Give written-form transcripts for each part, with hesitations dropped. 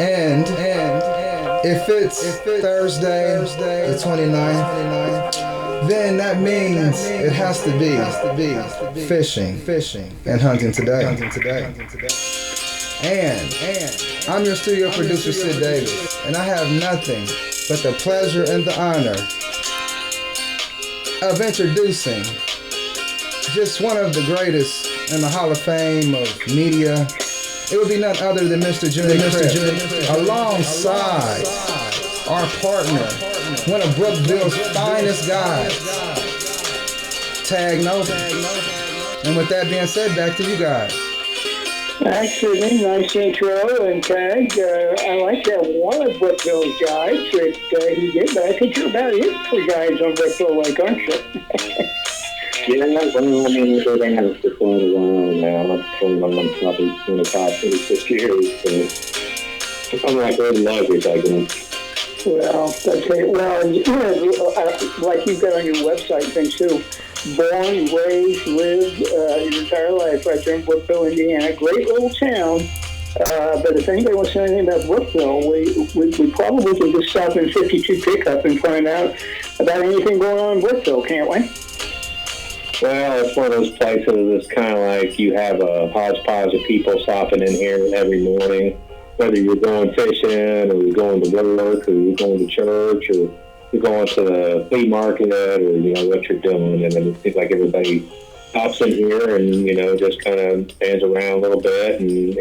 And if it's Thursday the 29th, then that means it has to be fishing and hunting today. And I'm your studio producer, Sid Davis, and I have nothing but the pleasure and the honor of introducing just one of the greatest in the Hall of Fame of media. It would be none other than Mr. Jimmy Cripp, alongside our partner, one of Brookville's finest guys, Tag Nobbe. And with that being said, back to you guys. Actually, nice intro, and Tag, I like that one of Brookville's guys that he did, but I think you're about it for guys on Brookville Lake, aren't you? Yeah, well, I mean, we've been at it for quite a while now. I'm probably 25, 26 years, so I'm like really luggage, I guess. Well, okay. Well, like you've got on your website thing too. Born, raised, lived your entire life right there in Brookville, Indiana. Great little town. But if anybody wants to know anything about Brookville, we probably can just stop in 52 pickup and find out about anything going on in Brookville, can't we? Well, it's one of those places that's kind of like you have a hodgepodge of people stopping in here every morning, whether you're going fishing or you're going to work or you're going to church or you're going to the flea market or, what you're doing. And then it seems like everybody pops in here and, just kind of stands around a little bit and,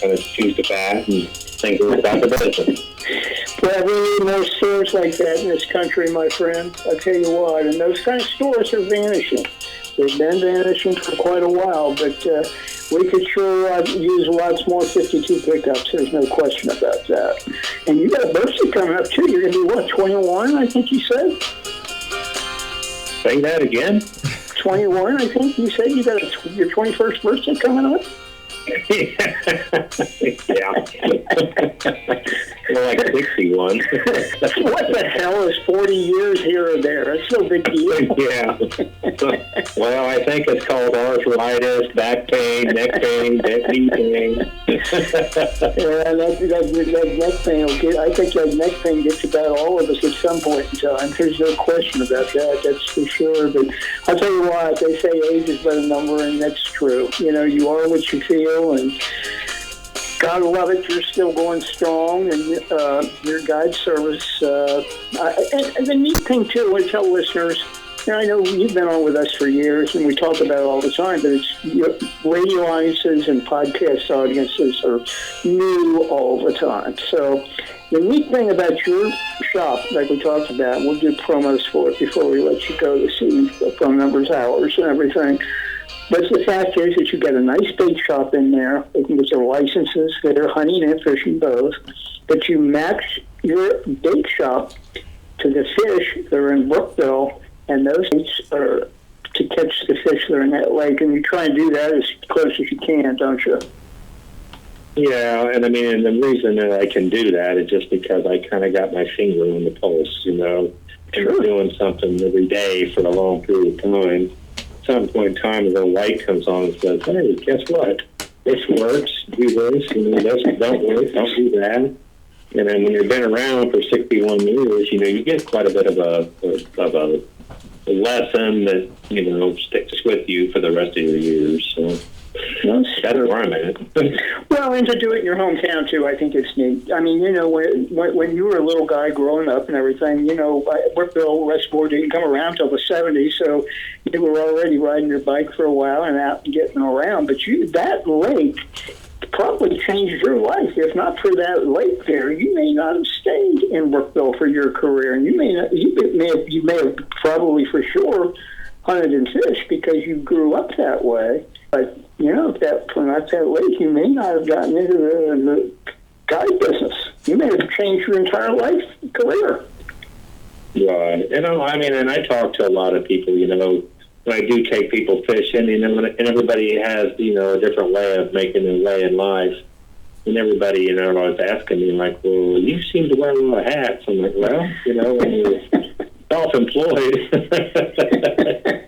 kind of chews the fat and thinks about the business. Well, we need more stores like that in this country, my friend. I'll tell you what. And those kind of stores are vanishing. They've been vanishing for quite a while, but we could sure use lots more 52 pickups. There's no question about that. And you got a birthday coming up, too. You're going to be, 21, I think you said? Say that again? 21, I think you said. You got your 21st birthday coming up? Yeah. More like 61. What the hell is 40 years here or there? That's no big deal. Yeah. Well, I think it's called arthritis, back pain, neck pain, knee pain. Yeah, that neck pain will get. I think that neck pain gets about all of us at some point in time. There's no question about that. That's for sure. But I'll tell you what, they say age is but a number, and that's true. You are what you feel. And God love it, you're still going strong, and your guide service. And the neat thing, too, I tell listeners, I know you've been on with us for years, and we talk about it all the time, but it's radio audiences and podcast audiences are new all the time. So the neat thing about your shop, like we talked about, we'll do promos for it before we let you go to see the phone numbers, hours, and everything. But the fact is that you got a nice bait shop in there. They can get your licenses. They're hunting and fishing both. But you match your bait shop to the fish that are in Brookville, and those baits are to catch the fish that are in that lake. And you try and do that as close as you can, don't you? Yeah, and the reason that I can do that is just because I kind of got my finger on the pulse, Sure. Doing something every day for a long period of time. At some point in time, the light comes on and says, hey, guess what? This works. Do this. This don't work. Don't do that. And then when you've been around for 61 years, you get quite a bit of a lesson that, sticks with you for the rest of your years. So that's where I'm at. Well, and to do it in your hometown, too, I think it's neat. When you were a little guy growing up and everything, Brookville Westport didn't come around till the 70s, so you were already riding your bike for a while and out and getting around. But that lake probably changed your life. If not for that lake there, you may not have stayed in Brookville for your career, and you may have probably for sure hunted and fished because you grew up that way. But, from that lake, you may not have gotten into the guide business. You may have changed your entire life career. Right. And I talk to a lot of people, when I do take people fishing, and everybody has, a different way of making their way in life. And everybody, was asking me, like, well, you seem to wear a lot of hats. I'm like, well, when you're self-employed,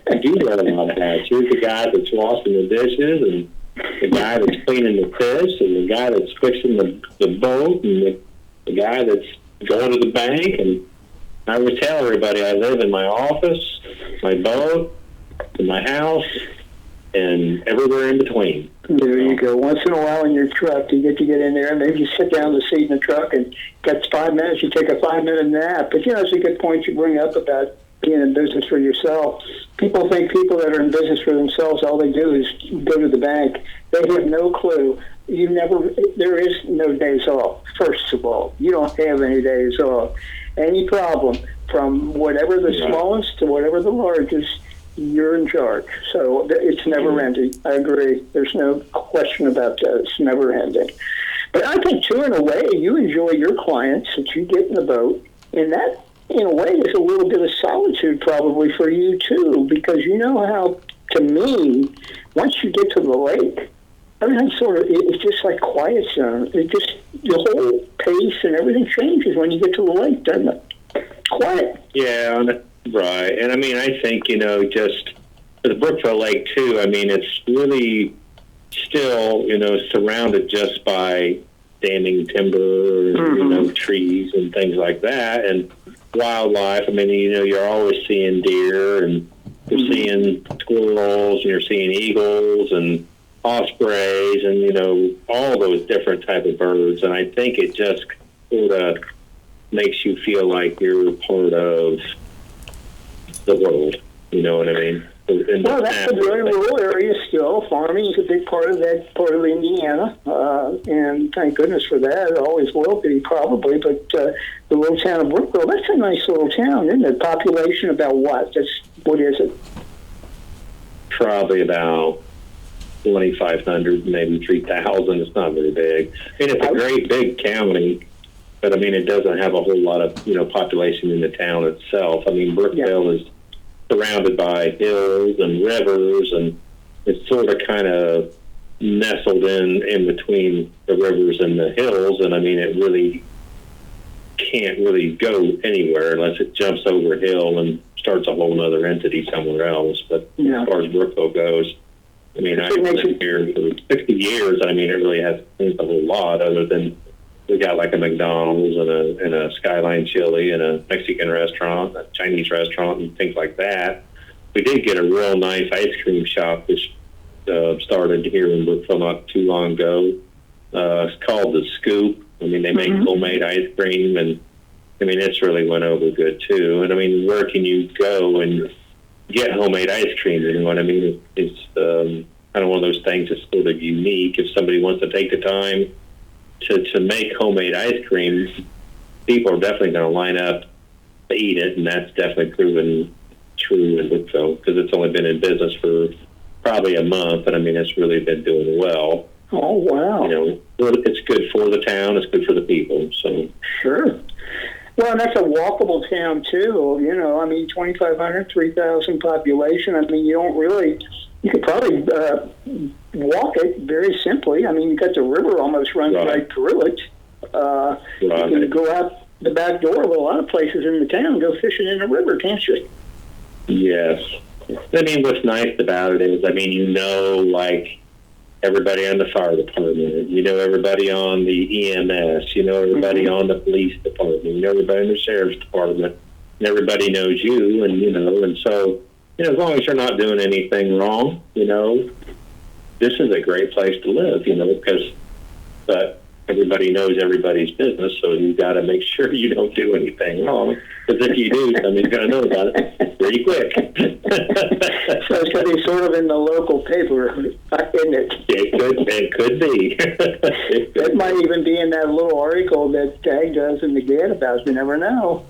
you do wear a lot of hats. You're the guy that's washing the dishes and, the guy that's cleaning the fish, and the guy that's fixing the boat, and the guy that's going to the bank. And I would tell everybody I live in my office, my boat, in my house, and everywhere in between. There you go. Once in a while in your truck, you get in there, and maybe you sit down in the seat in the truck, and got 5 minutes, you take a 5-minute nap. But, it's a good point you bring up about being in business for yourself. People think people that are in business for themselves, all they do is go to the bank. They have no clue. There is no days off, first of all. You don't have any days off. Any problem, from whatever the smallest to whatever the largest, you're in charge. So it's never ending. I agree. There's no question about that. It's never ending. But I think, too, in a way, you enjoy your clients that you get in the boat, and that, in a way, is a little bit of solitude probably for you, too, because you know how, to me, once you get to the lake, everything it's just like quiet zone. It just, the whole pace and everything changes when you get to the lake, doesn't it? Quiet. Yeah, right. And I think, just for the Brookville Lake too, it's really still, surrounded just by standing timber, trees and things like that. And wildlife, you're always seeing deer, and you're seeing squirrels, and you're seeing eagles and ospreys, and, all those different type of birds. And I think it just sort of makes you feel like you're part of the world. You know what I mean? Well, that's a very rural area still. Farming is a big part of that part of Indiana, and thank goodness for that. It always will be, probably. But the little town of Brookville, that's a nice little town, isn't it? Population about what? What is it? Probably about 2,500, maybe 3,000. It's not very big. It's a great big county, but it doesn't have a whole lot of population in the town itself. Brookville is surrounded by hills and rivers, and it's sort of kind of nestled in between the rivers and the hills. And it really can't really go anywhere unless it jumps over a hill and starts a whole other entity somewhere else. But as far as Brookville goes, I've been here for 60 years. It really hasn't changed a whole lot, other than we got like a McDonald's and a Skyline Chili and a Mexican restaurant, a Chinese restaurant, and things like that. We did get a real nice ice cream shop, which started here in Brookville not too long ago. It's called The Scoop. They make homemade ice cream, and it's really went over good too. And where can you go and get homemade ice cream? You know what I mean? It's kind of one of those things that's sort of unique. If somebody wants to take the time to make homemade ice cream, people are definitely going to line up to eat it, and that's definitely proven true in Brookville, because it's only been in business for probably a month, and it's really been doing well. Oh, wow. It's good for the town, it's good for the people. So sure. Well, and that's a walkable town, too. 2,500, 3,000 population. You could probably walk it very simply. You got the river almost runs right through it. You can go out the back door of a lot of places in the town and go fishing in the river, can't you? Yes. What's nice about it is, like everybody on the fire department, everybody on the EMS, everybody on the police department, everybody in the sheriff's department, and everybody knows you, and so, as long as you're not doing anything wrong, this is a great place to live, but everybody knows everybody's business, so you've got to make sure you don't do anything wrong. Because if you do, somebody's going to know about it pretty quick. So it's going to be sort of in the local paper, isn't it? It could be. It might even be in that little article that Tag does in the Gad about. You never know.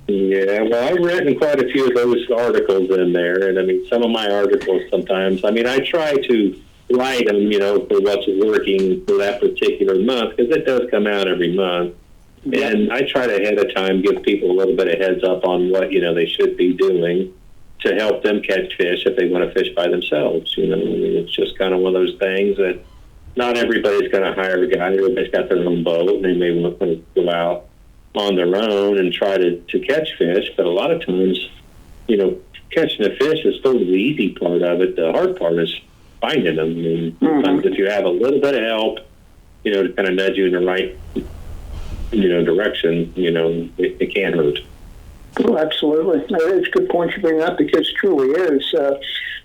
Yeah, well, I've written quite a few of those articles in there, and some of my articles sometimes, I try to write them, for what's working for that particular month, because it does come out every month. Yep. And I try to ahead of time give people a little bit of heads up on what, they should be doing to help them catch fish if they want to fish by themselves. It's just kind of one of those things that not everybody's going to hire a guy. Everybody's got their own boat, and they may want to go out on their own and try to catch fish. But a lot of times, catching a fish is sort of the easy part of it. The hard part is finding them. I mean, sometimes if you have a little bit of help, to kind of nudge you in the right, direction, it can't hurt. Oh, absolutely. It's a good point you bring up, because it truly is.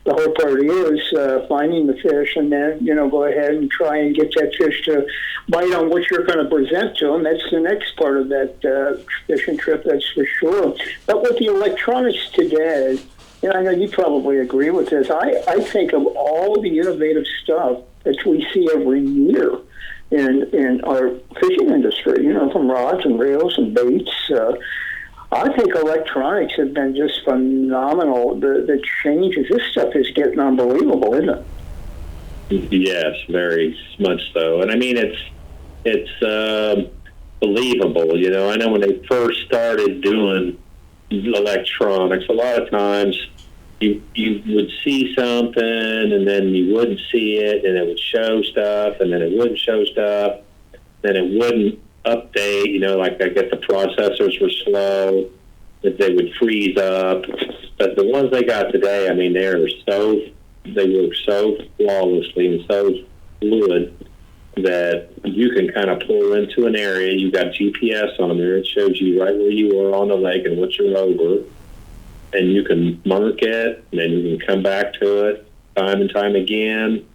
The whole part is finding the fish, and then, go ahead and try and get that fish to bite on what you're going to present to them. That's the next part of that fishing trip, that's for sure. But with the electronics today, I know you probably agree with this, I think of all the innovative stuff that we see every year in our fishing industry, from rods and reels and baits. I think electronics have been just phenomenal. The changes, this stuff is getting unbelievable, isn't it? Yes, very much so. And I mean, it's believable. I know when they first started doing electronics, a lot of times you would see something and then you wouldn't see it, and it would show stuff, and then it wouldn't show stuff, then it wouldn't update, like I guess the processors were slow, that they would freeze up. But the ones they got today, I mean, they work so flawlessly and so fluid that you can kind of pull into an area. You got GPS on there. It shows you right where you are on the lake and what you're over. And you can mark it, and then you can come back to it time and time again.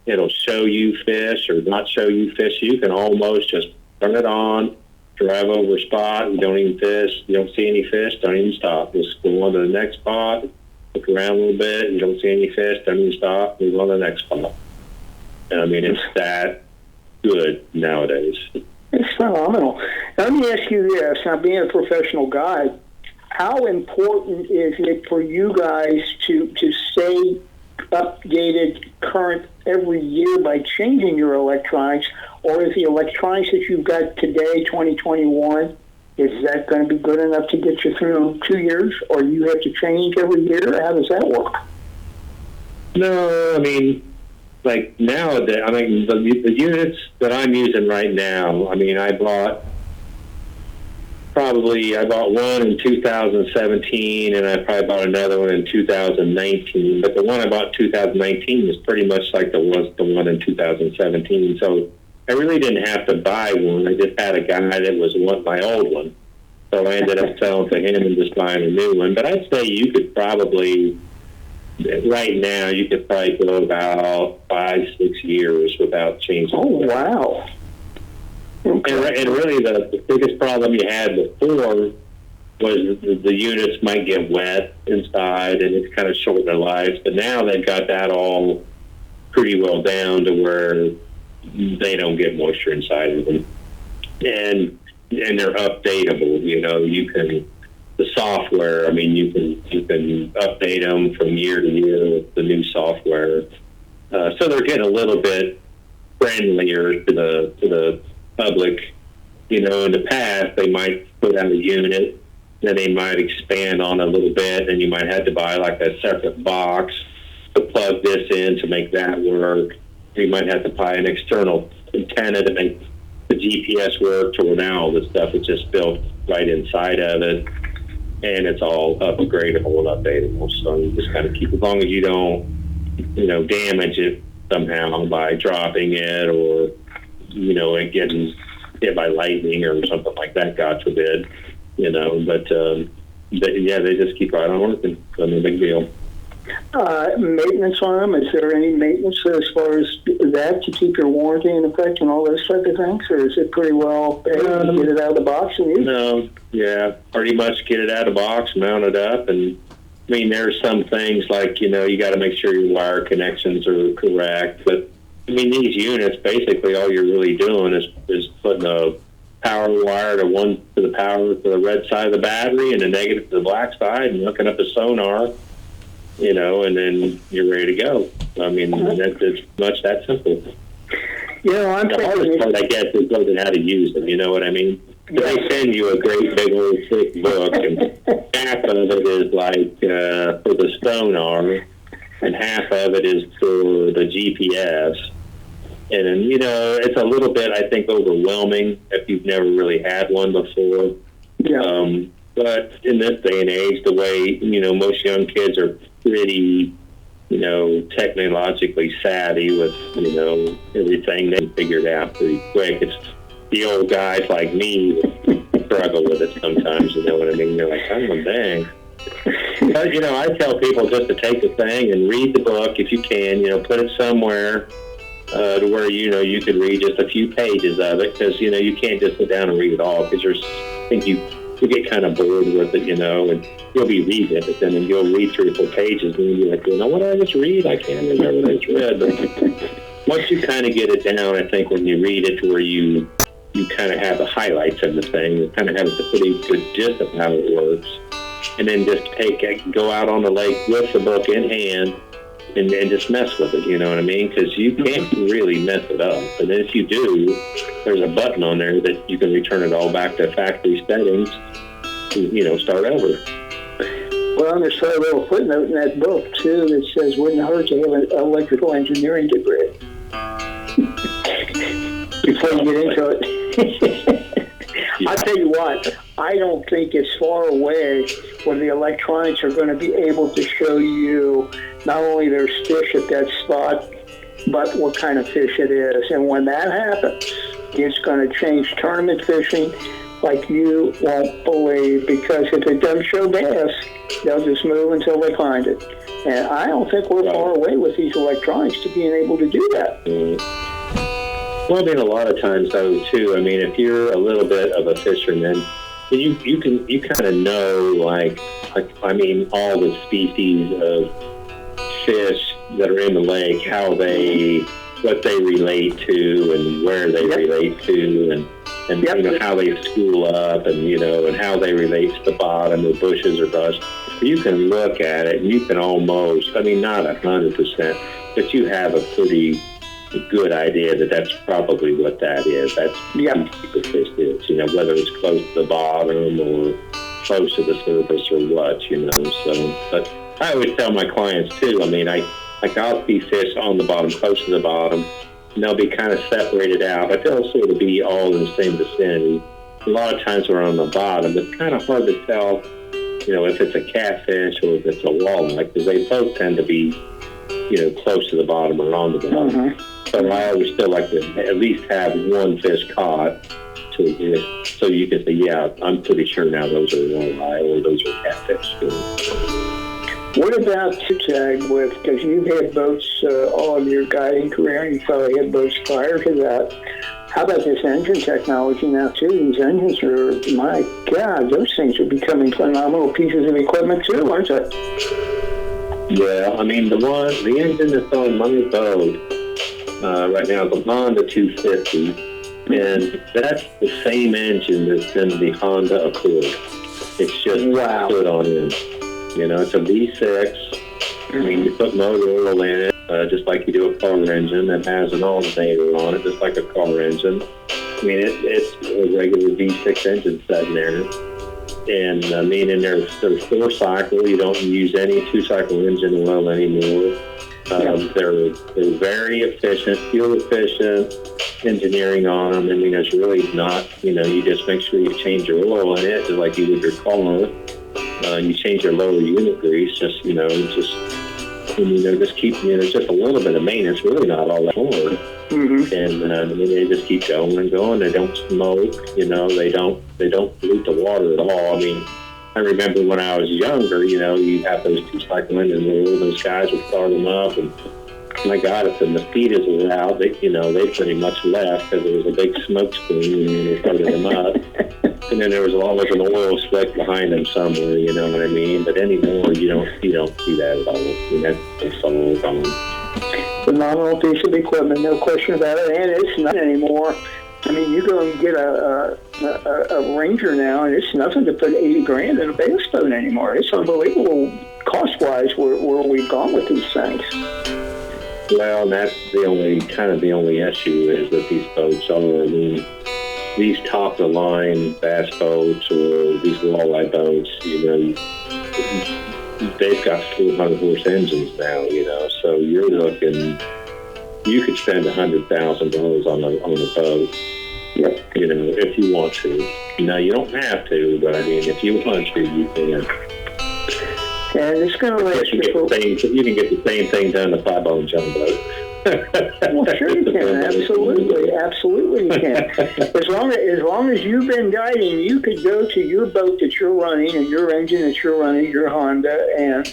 It'll show you fish or not show you fish. You can almost just turn it on, drive over a spot, you don't even fish, you don't see any fish, don't even stop. Just go on to the next spot, look around a little bit, you don't see any fish, don't even stop, move on to the next spot. And I mean, it's that good nowadays. It's phenomenal. Let me ask you this, now being a professional guide, how important is it for you guys to stay updated, current every year by changing your electronics? Or is the electronics that you've got today, 2021, is that going to be good enough to get you through 2 years? Or you have to change every year? How does that work? No, I mean, like nowadays, I mean, the units that I'm using right now, I mean, I bought one in 2017, and I probably bought another one in 2019. But the one I bought in 2019 is pretty much like the one in 2017. So I really didn't have to buy one. I just had a guy that was my old one. So I ended up selling to him and just buying a new one. But I'd say you could probably, right now, you could probably go about 5-6 years without changing. Oh, wow. Okay. And really the biggest problem you had before was the units might get wet inside, and it's kind of shortened their lives. But now they've got that all pretty well down to where they don't get moisture inside of them. And they're updatable. You can, the software, I mean, you can update them from year to year with the new software. So they're getting a little bit friendlier to the public. In the past, they might put out a unit, then they might expand on a little bit, and you might have to buy like a separate box to plug this in to make that work. You might have to buy an external antenna to make the GPS work, to where now all this stuff is just built right inside of it, and it's all upgradable and updatable. So you just kind of keep, as long as you don't, damage it somehow by dropping it, or, it getting hit by lightning or something like that, God forbid, but yeah, they just keep right on working. So no big deal. Maintenance on them, is there any maintenance as far as that to keep your warranty in effect and all those type of things, or is it pretty well get it out of the box and use? No, yeah, pretty much get it out of the box, mount it up, and I mean, there's some things like, you got to make sure your wire connections are correct, but I mean, these units, basically all you're really doing is putting a power wire to the red side of the battery and a negative to the black side, and hooking up a sonar, and then you're ready to go. I mean, it's much that simple. I'm the hardest part, I guess, is learning how to use them. You know what I mean? Yeah. They send you a great big old thick book, and half of it is like for the sonar, and half of it is for the GPS. And then, it's a little bit, I think, overwhelming if you've never really had one before. Yeah. But in this day and age, the way, most young kids are pretty technologically savvy with, everything they figured out pretty quick. It's the old guys like me that struggle with it sometimes, you know what I mean? They're like, oh, dang. But, I tell people just to take the thing and read the book if you can, put it somewhere to where, you could read just a few pages of it, because, you can't just sit down and read it all, because I think you get kind of bored with it, and you'll be reading it, but then you'll read 3 or 4 pages, and you'll be like, what did I just read? I can't remember what I just read. But once you kind of get it down, I think when you read it to where you kind of have the highlights of the thing, you kind of have a pretty good gist of how it works, and then just go out on the lake with the book in hand, and just mess with it, you know what I mean? Because you can't really mess it up. And if you do, there's a button on there that you can return it all back to factory settings to, start over. Well, there's a little footnote in that book, too, that says, wouldn't hurt to have an electrical engineering degree. Before you get into it. I'll tell you what, I don't think it's far away where the electronics are going to be able to show you not only there's fish at that spot, but what kind of fish it is. And when that happens, it's going to change tournament fishing like you won't believe, because if it doesn't show bass, they'll just move until they find it. And I don't think we're far away with these electronics to being able to do that. Well, I mean, a lot of times, though, too, I mean, if you're a little bit of a fisherman, you kind of know, like, all the species of fish that are in the lake, what they relate to and where they relate to, and how they school up, and, and how they relate to the bottom or bushes or brush. You can look at it, and you can almost, not 100%, but you have a pretty good idea that that's probably what that is. That's what fish is, whether it's close to the bottom or close to the surface or what, So, but I always tell my clients, too, I'll see fish on the bottom, close to the bottom, and they'll be kind of separated out, but they'll sort of be all in the same vicinity. A lot of times we're on the bottom. It's kind of hard to tell, if it's a catfish or if it's a walleye, because they both tend to be, close to the bottom or on the bottom. Mm-hmm. So I always still like to at least have one fish caught, so you can say, I'm pretty sure now those are walleye or those are catfish. What about tag with, because you've had boats all of your guiding career, and you probably had boats prior to that. How about this engine technology now, too? These engines are, my God, those things are becoming phenomenal pieces of equipment, too, aren't they? Yeah, the engine that's on my boat right now is a Honda 250, and that's the same engine that's in the Honda Accord. It's just put on in. It's a V6. You put motor oil in it, just like you do a car engine that has an alternator on it, just like a car engine. It's a regular V6 engine sitting there. And, and they're 4-cycle. You don't use any 2-cycle engine oil anymore. They're very efficient, fuel efficient, engineering on them. It's really not, you just make sure you change your oil in it, just like you would your car. You change your lower unit grease, just keep, just a little bit of maintenance, really not all that hard. Mm-hmm. And they just keep going and going. They don't smoke, they don't pollute the water at all. I remember when I was younger, you have those 2-cycle engines, and those guys would start them up, and my God, if the mosquitoes were out, they pretty much left because there was a big smoke screen when they started them up. And then there was always an oil slick behind them somewhere, you know what I mean? But anymore, you don't see that at all. That's all gone. Phenomenal piece of equipment, no question about it. And it's not anymore. You go and get a Ranger now, and it's nothing to put $80,000 in a bass boat anymore. It's unbelievable cost-wise where we've gone with these things. Well, that's the only issue is that these boats are, these top-of-the-line bass boats or these walleye boats, they've got 400-horse engines now, so you're looking, you could spend $100,000 on a boat, if you want to. You don't have to, but if you want to, you can. And it's going to last you can get the same thing done in a 5-bone jumbo. Well, sure you can. Absolutely you can. As long as you've been guiding, you could go to your boat that you're running and your engine that you're running, your Honda, and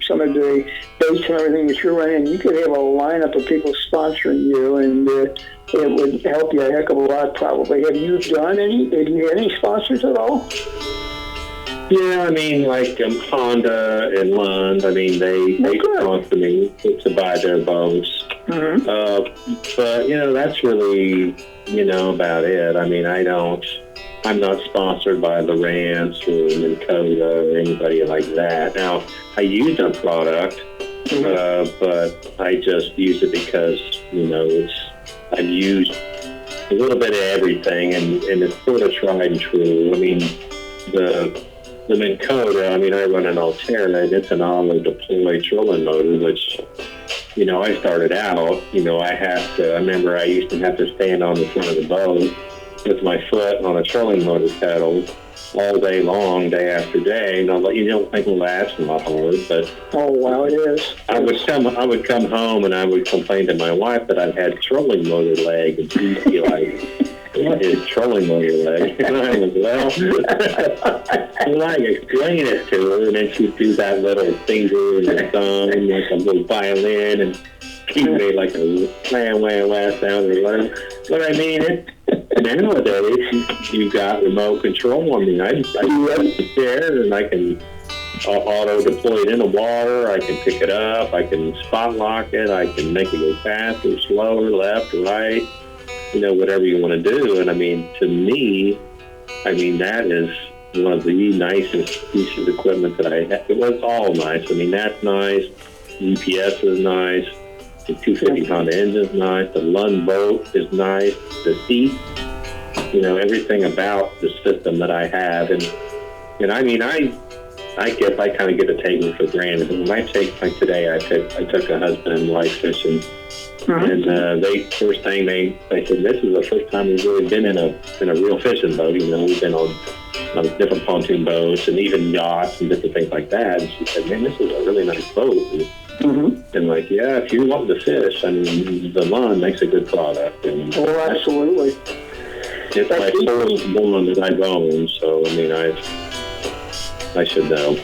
some of the boats and everything that you're running. And you could have a lineup of people sponsoring you, and it would help you a heck of a lot. Probably. Have you had any sponsors at all? Yeah, I mean, like Honda and Lund, I mean, they sponsor me to buy their boats. Mm-hmm. But, that's really, about it. I mean, I'm not sponsored by Lowrance or Minn Kota or anybody like that. Now, I use their product, but I just use it because, I've used a little bit of everything, and it's sort of tried and true. I mean, the Minn Kota, I mean, I run an Altera, and it's an auto-deploy trolling motor, which, I started out, I remember I used to have to stand on the front of the boat with my foot on a trolling motor pedal all day long, day after day. And you don't think, well, that's not hard, but... Oh, wow, it is. I would come home and I would complain to my wife that I'd had trolling motor leg, and she'd be like... What is trolling motor leg? And I was, and I explain it to her, and then she'd do that little finger and the thumb, like a little violin, and keep me like a wah sound or whatever. But I mean, nowadays, you've got remote control. I mean, I run the chair, and I can auto-deploy it in the water. I can pick it up. I can spot lock it. I can make it go faster, slower, left, right. Whatever you want to do. And I mean, to me, that is one of the nicest pieces of equipment that I have. It was all nice. I mean, that's nice. UPS is nice. The 250 Honda engine is nice. The Lund boat is nice. The seat, everything about the system that I have. And I mean, I guess I kind of get to take it for granted. And when I take, like today, I took a husband and wife fishing. Mm-hmm. And first thing they said, this is the first time we've really been in a real fishing boat. We've been on different pontoon boats and even yachts and different things like that. And she said, man, this is a really nice boat. And like, yeah, if you want to fish, I mean, the Lund makes a good product. And absolutely. It's my first one that I've owned, so I mean, I should know.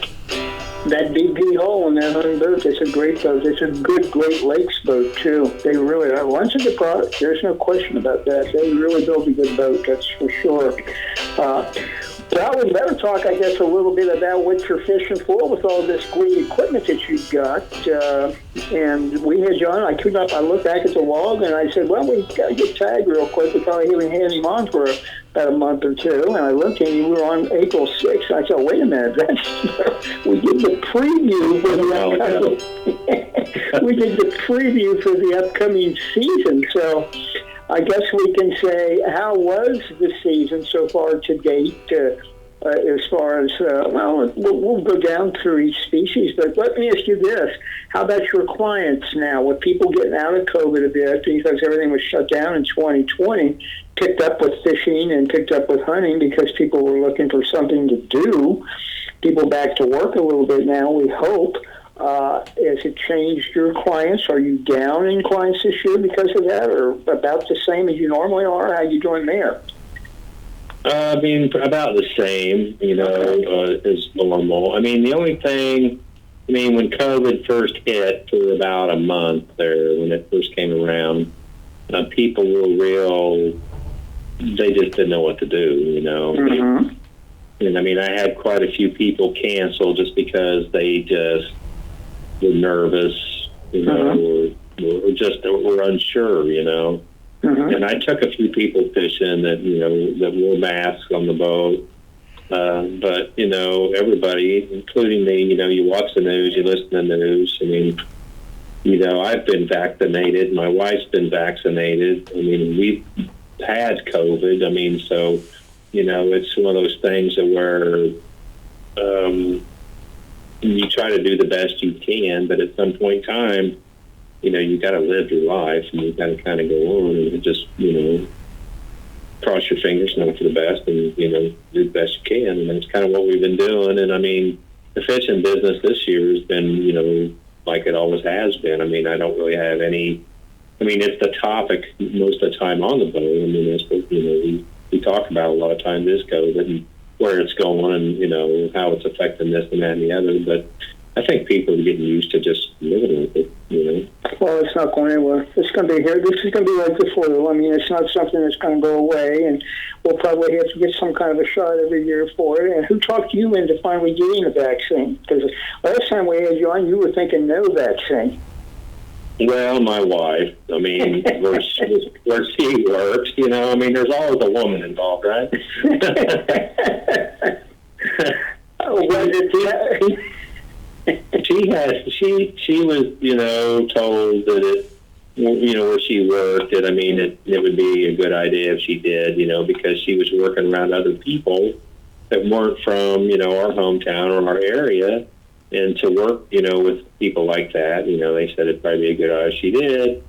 That BP hull in that Huntin boat, it's a great boat. It's a good Great Lakes boat, too. They really are. Once it's a product, there's no question about that. They really build a good boat, that's for sure. Well, we better talk, I guess, a little bit about what you're fishing for with all this great equipment that you've got. And we had John, I looked back at the log, and I said, well, we've got to get tagged real quick. We probably haven't had him on for about a month or two. And I looked, and you were on April 6th. And I said, wait a minute, we did the preview for the upcoming... we did the preview for the upcoming season. So I guess we can say, how was the season so far to date? As far as, we'll go down through each species, but let me ask you this. How about your clients now? With people getting out of COVID a bit, because everything was shut down in 2020, picked up with fishing and picked up with hunting because people were looking for something to do. People back to work a little bit now, we hope. Has it changed your clients? Are you down in clients this year because of that, or about the same as you normally are? How are you doing there? I mean, about the same, as normal. I mean, the only thing, when COVID first hit for about a month there, when it first came around, people were they just didn't know what to do, Mm-hmm. And I mean, I had quite a few people cancel just because they just were nervous, or just were unsure, Mm-hmm. And I took a few people fishing that wore masks on the boat. But, everybody, including me, you watch the news, you listen to the news. I mean, I've been vaccinated. My wife's been vaccinated. I mean, we've had COVID. I mean, so, it's one of those things where you try to do the best you can, but at some point in time, you got to live your life, and you got to kind of go on and just, cross your fingers and hope for the best, and do the best you can. And that's kind of what we've been doing. And I mean, the fishing business this year has been, you know, like it always has been. I mean, I don't really have any. I mean, it's the topic most of the time on the boat. I mean, it's what, you know, we talk about a lot of times is COVID and where it's going and, you know, how it's affecting this and that and the other. But I think people are getting used to just living with it, you know. Well, it's not going anywhere. It's going to be here. This is going to be like the flu. I mean, it's not something that's going to go away, and we'll probably have to get some kind of a shot every year for it. And who talked you into finally getting a vaccine? Because last time we had you on, you were thinking no vaccine. Well, my wife, I mean, where she works, you know, I mean, there's always a woman involved, right? She was, you know, told that it, you know, where she worked, that, I mean, it would be a good idea if she did, you know, because she was working around other people that weren't from, you know, our hometown or our area. And to work, you know, with people like that, you know, they said it'd probably be a good idea. She did.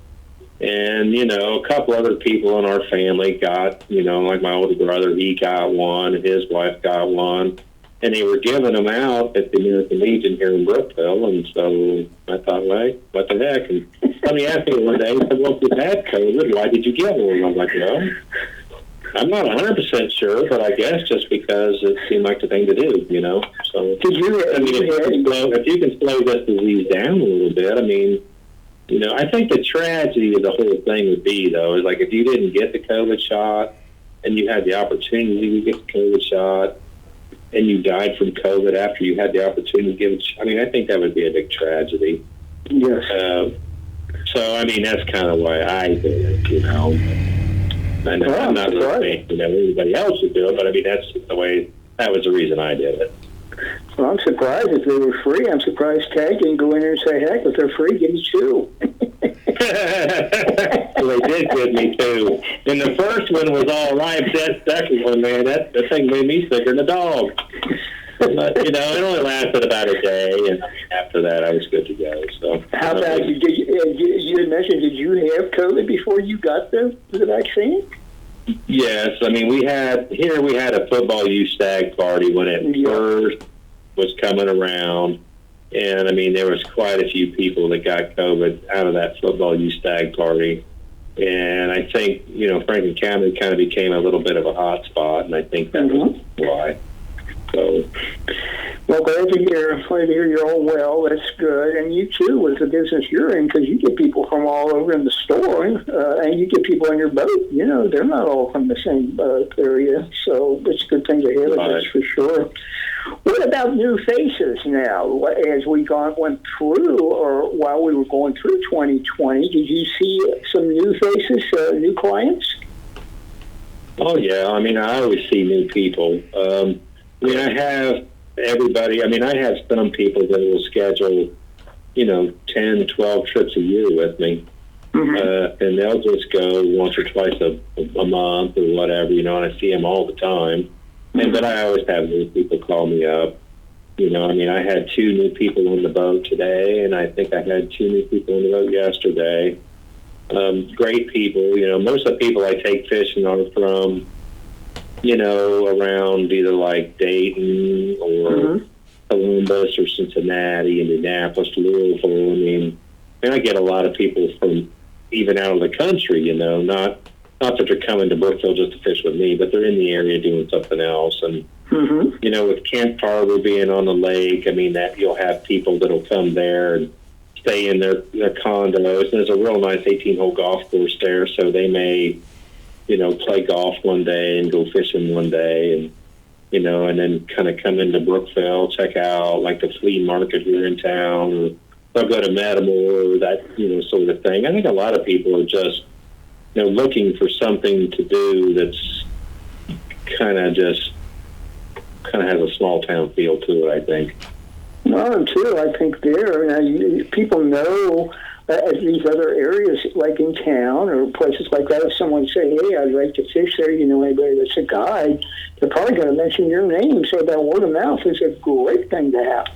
And, you know, a couple other people in our family got, you know, like my older brother, he got one, and his wife got one. And they were giving them out at the American Legion here in Brookville. And so I thought, well, what the heck? And somebody asked me one day, he said, well, if you had COVID, why did you get one? I'm like, well, I'm not 100% sure, but I guess just because it seemed like the thing to do, you know. So, Did you, I mean, if you can slow this disease down a little bit, I mean, you know, I think the tragedy of the whole thing would be, though, is like if you didn't get the COVID shot and you had the opportunity to get the COVID shot and you died from COVID after you had the opportunity to give it, I mean, I think that would be a big tragedy. Yes. So, I mean, that's kind of why I did it, you know. I'm not really saying, you know, everybody else would do it, but I mean, that's the way, that was the reason I did it. Well, I'm surprised if they were free. I'm surprised Tag didn't go in there and say, heck, if they're free, give me two. Well, they did give me two. And the first one was all right, but that second one, man, that thing made me sicker than a dog. But, you know, it only lasted about a day, and after that, I was good to go. So, how about you had mentioned, did you have COVID before you got the vaccine? Yes, I mean, we had a football youth stag party when it first was coming around, and I mean, there was quite a few people that got COVID out of that football youth stag party, and I think, you know, Franklin County kind of became a little bit of a hot spot, and I think that was why. So, well, glad to hear you're all well. That's good. And you, too, with the business you're in, because you get people from all over in the store, and you get people on your boat. You know, they're not all from the same area. So it's a good thing to hear, that's for sure. What about new faces now? As we went through, or while we were going through 2020, did you see some new faces, new clients? Oh, yeah. I mean, I always see new people. I mean, I have everybody. I mean, I have some people that will schedule, you know, 10, 12 trips a year with me. And they'll just go once or twice a month or whatever, you know, and I see them all the time. But I always have new people call me up. You know, I mean, I had 2 new people on the boat today, and I think I had 2 new people on the boat yesterday. Great people. You know, most of the people I take fishing are from, you know, around either like Dayton or Columbus or Cincinnati, Indianapolis, Louisville. I mean, I get a lot of people from even out of the country, you know, not that they're coming to Brookville just to fish with me, but they're in the area doing something else. And, you know, with Camp Harbor being on the lake, I mean, that you'll have people that'll come there and stay in their condos. And there's a real nice 18-hole golf course there, so they may, you know, play golf one day and go fishing one day, and, you know, and then kind of come into Brookville, check out like the flea market here in town, or they'll go to Metamore, that, you know, sort of thing. I think a lot of people are just, you know, looking for something to do that's kind of has a small town feel to it, I think. No, too. I think people know these other areas, like in town or places like that. If someone say, "Hey, I'd like to fish there," you know, anybody that's a guide, they're probably going to mention your name. So that word of mouth is a great thing to have.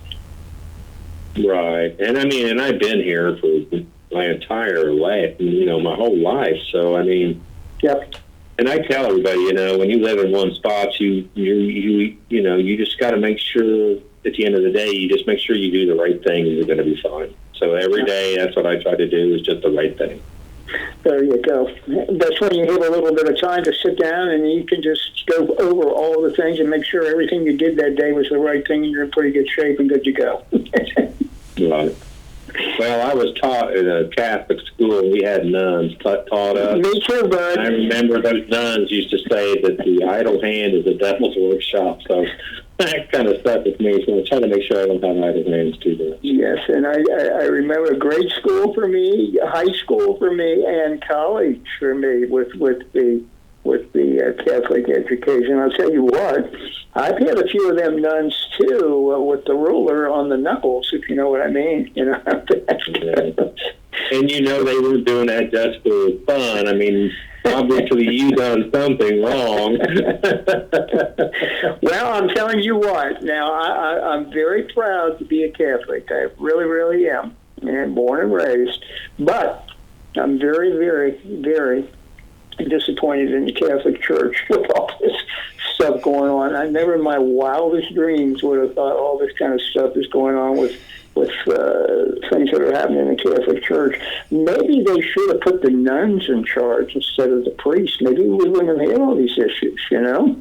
Right, and I mean, and I've been here for my entire life, you know, my whole life. So I mean, and I tell everybody, you know, when you live in one spot, you know, you just got to make sure at the end of the day, you just make sure you do the right thing and you're going to be fine. So every day, that's what I try to do, is just the right thing. There you go. That's when you have a little bit of time to sit down and you can just go over all the things and make sure everything you did that day was the right thing and you're in pretty good shape and good to go. Right. Well, I was taught in a Catholic school, and we had nuns taught us. Me too, bud. I remember those nuns used to say that the idle hand is the devil's workshop, so that kind of stuck with me, so I try to make sure I don't have idle hands too much. Yes, and I remember grade school for me, high school for me, and college for me with the Catholic education. I'll tell you what, I've had a few of them nuns too, with the ruler on the knuckles, if you know what I mean. You know. And you know they were doing that just for fun. I mean, obviously you done something wrong. Well, I'm telling you what. Now, I'm very proud to be a Catholic. I really, really am, and born and raised. But I'm very, very, very disappointed in the Catholic Church with all this stuff going on. I never in my wildest dreams would have thought all this kind of stuff is going on with things that are happening in the Catholic Church. Maybe they should have put the nuns in charge instead of the priests. Maybe we wouldn't have had all these issues, you know?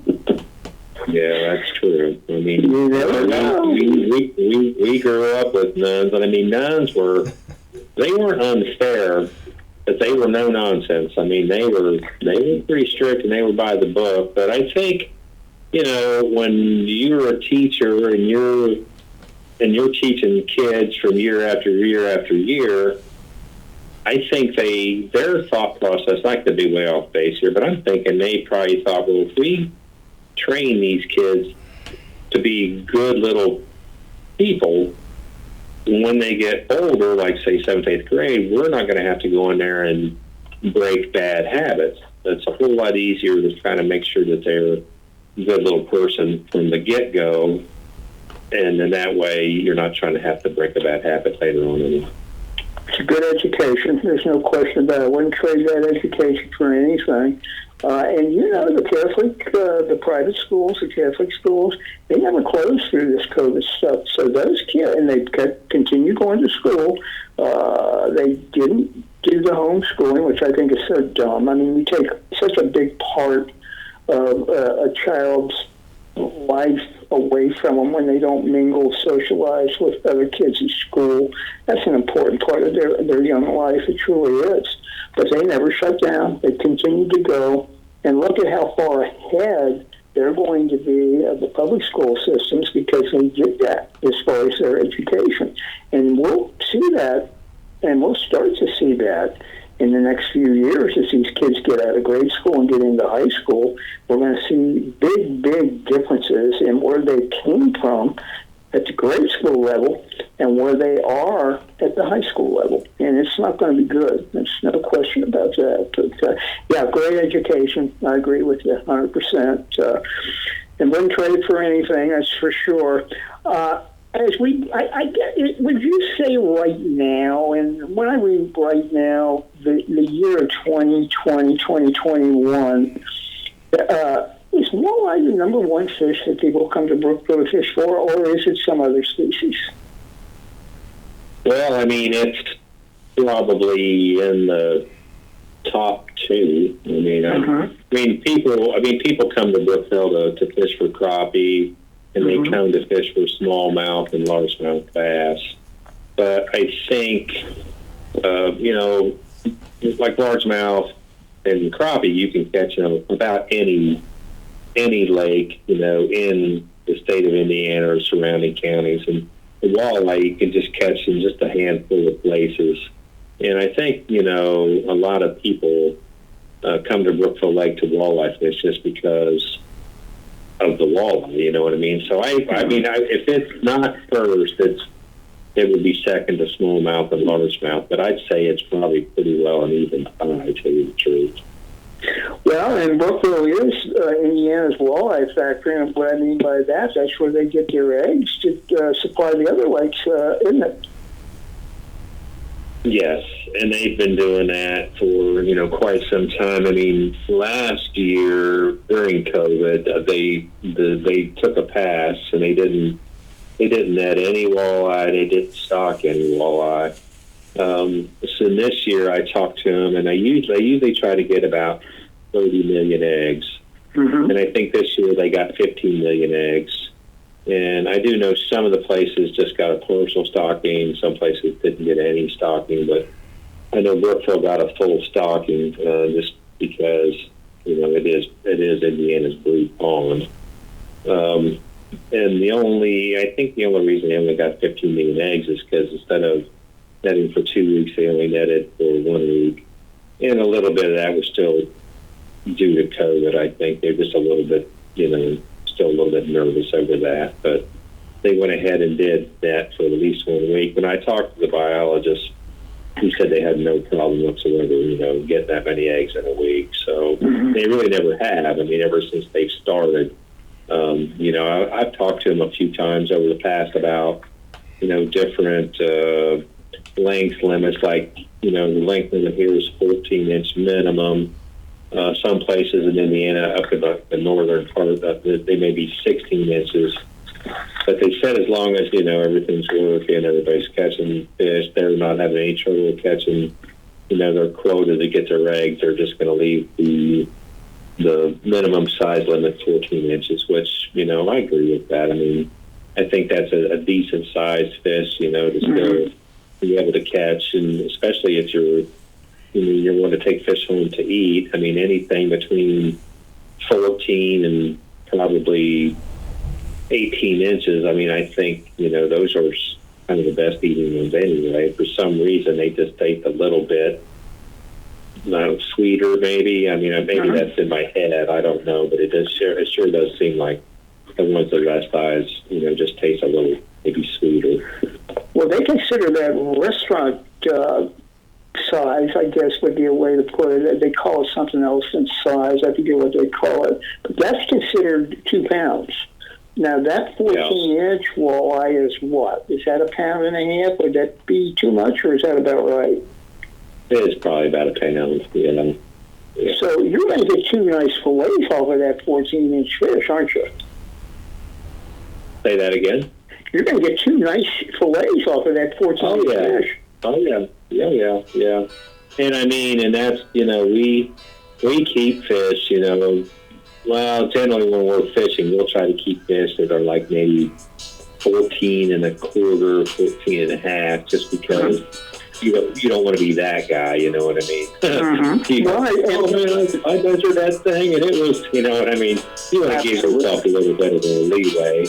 Yeah, that's true. I mean, you never know. We grew up with nuns, and I mean, nuns they weren't unfair, but they were no nonsense. I mean, they were pretty strict, and they were by the book. But I think, you know, when you're a teacher and you're teaching kids from year after year after year, I think their thought process, I could be way off base here, but I'm thinking they probably thought, well, if we train these kids to be good little people, when they get older, like say 7th, 8th grade, we're not going to have to go in there and break bad habits. It's a whole lot easier to kind of make sure that they're a good little person from the get-go, and in that way you're not trying to have to break a bad habit later on anymore. It's a good education. There's no question about it. I wouldn't trade that education for anything. And you know, the private schools, the Catholic schools, they never closed through this COVID stuff. So those kids, and they continue going to school. They didn't do the homeschooling, which I think is so dumb. I mean, you take such a big part of a child's life away from them when they don't mingle, socialize with other kids in school. That's an important part of their young life. It truly is. But they never shut down. They continued to go. And look at how far ahead they're going to be of the public school systems because they did that as far as their education. And we'll see that, and we'll start to see that in the next few years as these kids get out of grade school and get into high school. We're going to see big, big differences in where they came from at the grade school level and where they are at the high school level. And it's not going to be good. There's no question about that. But, yeah, great education. I agree with you 100%. And wouldn't trade it for anything, that's for sure. Would you say right now, and when I read right now, the year of 2020, 2021, is walleye the number one fish that people come to Brookville to fish for, or is it some other species? Well, I mean, it's probably in the top two. I mean, people come to Brookville to fish for crappie, and they come to fish for smallmouth and largemouth bass. But I think, you know, like largemouth and crappie, you can catch them about any lake, you know, in the state of Indiana or surrounding counties. And the walleye, you can just catch in just a handful of places. And I think, you know, a lot of people come to Brookville Lake to walleye fish just because of the walleye, you know what I mean? So, I mean, if it's not first, it would be second to smallmouth and largemouth, but I'd say it's probably pretty well an even tie, to tell you the truth. Well, and Brookville is Indiana's walleye factory, and what I mean by that, that's where they get their eggs to supply the other lakes, isn't it? Yes, and they've been doing that for, you know, quite some time. I mean, last year during COVID, they took a pass and they didn't They didn't net any walleye. They didn't stock any walleye. So this year I talked to them, and I usually try to get about 30 million eggs. Mm-hmm. And I think this year they got 15 million eggs. And I do know some of the places just got a partial stocking. Some places didn't get any stocking, but I know Brookville got a full stocking just because, it is Indiana's blue pond. And I think the only reason they only got 15 million eggs is because instead of netting for 2 weeks, they only netted for 1 week. And a little bit of that was still due to COVID, I think. They're just a little bit, still a little bit nervous over that. But they went ahead and did that for at least 1 week. When I talked to the biologist, he said they had no problem whatsoever, getting that many eggs in a week. So they really never have. I mean, ever since they've started. I've talked to them a few times over the past about, different length limits, like, the length limit here is 14-inch minimum. Some places in Indiana, up in the northern part, they may be 16 inches. But they said as long as, everything's working, everybody's catching fish, they're not having any trouble catching, their quota to get their eggs, they're just going to leave the minimum size limit 14 inches, which, I agree with that. I mean, I think that's a decent sized fish, to still be able to catch, and especially if you want to take fish home to eat. I mean, anything between 14 and probably 18 inches, I mean, I think, those are kind of the best eating ones anyway. For some reason, they just taste a little bit sweeter, maybe. I mean, maybe that's in my head. I don't know, but it sure does seem like the ones that are that size, just taste a little maybe sweeter. Well, they consider that restaurant size, I guess, would be a way to put it. They call it something else in size. I forget what they call it. But that's considered 2 pounds. Now, that 14-inch walleye is what? Is that 1.5 pounds? Would that be too much, or is that about right? It is probably about 1 pound, Yeah. So you're going to get 2 nice fillets off of that 14-inch fish, aren't you? Say that again? You're going to get 2 nice fillets off of that 14-inch fish. Oh, yeah. Yeah. And I mean, and that's, we keep fish, well, generally when we're fishing, we'll try to keep fish that are like maybe 14 and a quarter, 14 and a half, just because you don't want to be that guy, you know what I mean? I measured that thing and it was, you know what I mean? You want to give yourself a little bit of a leeway.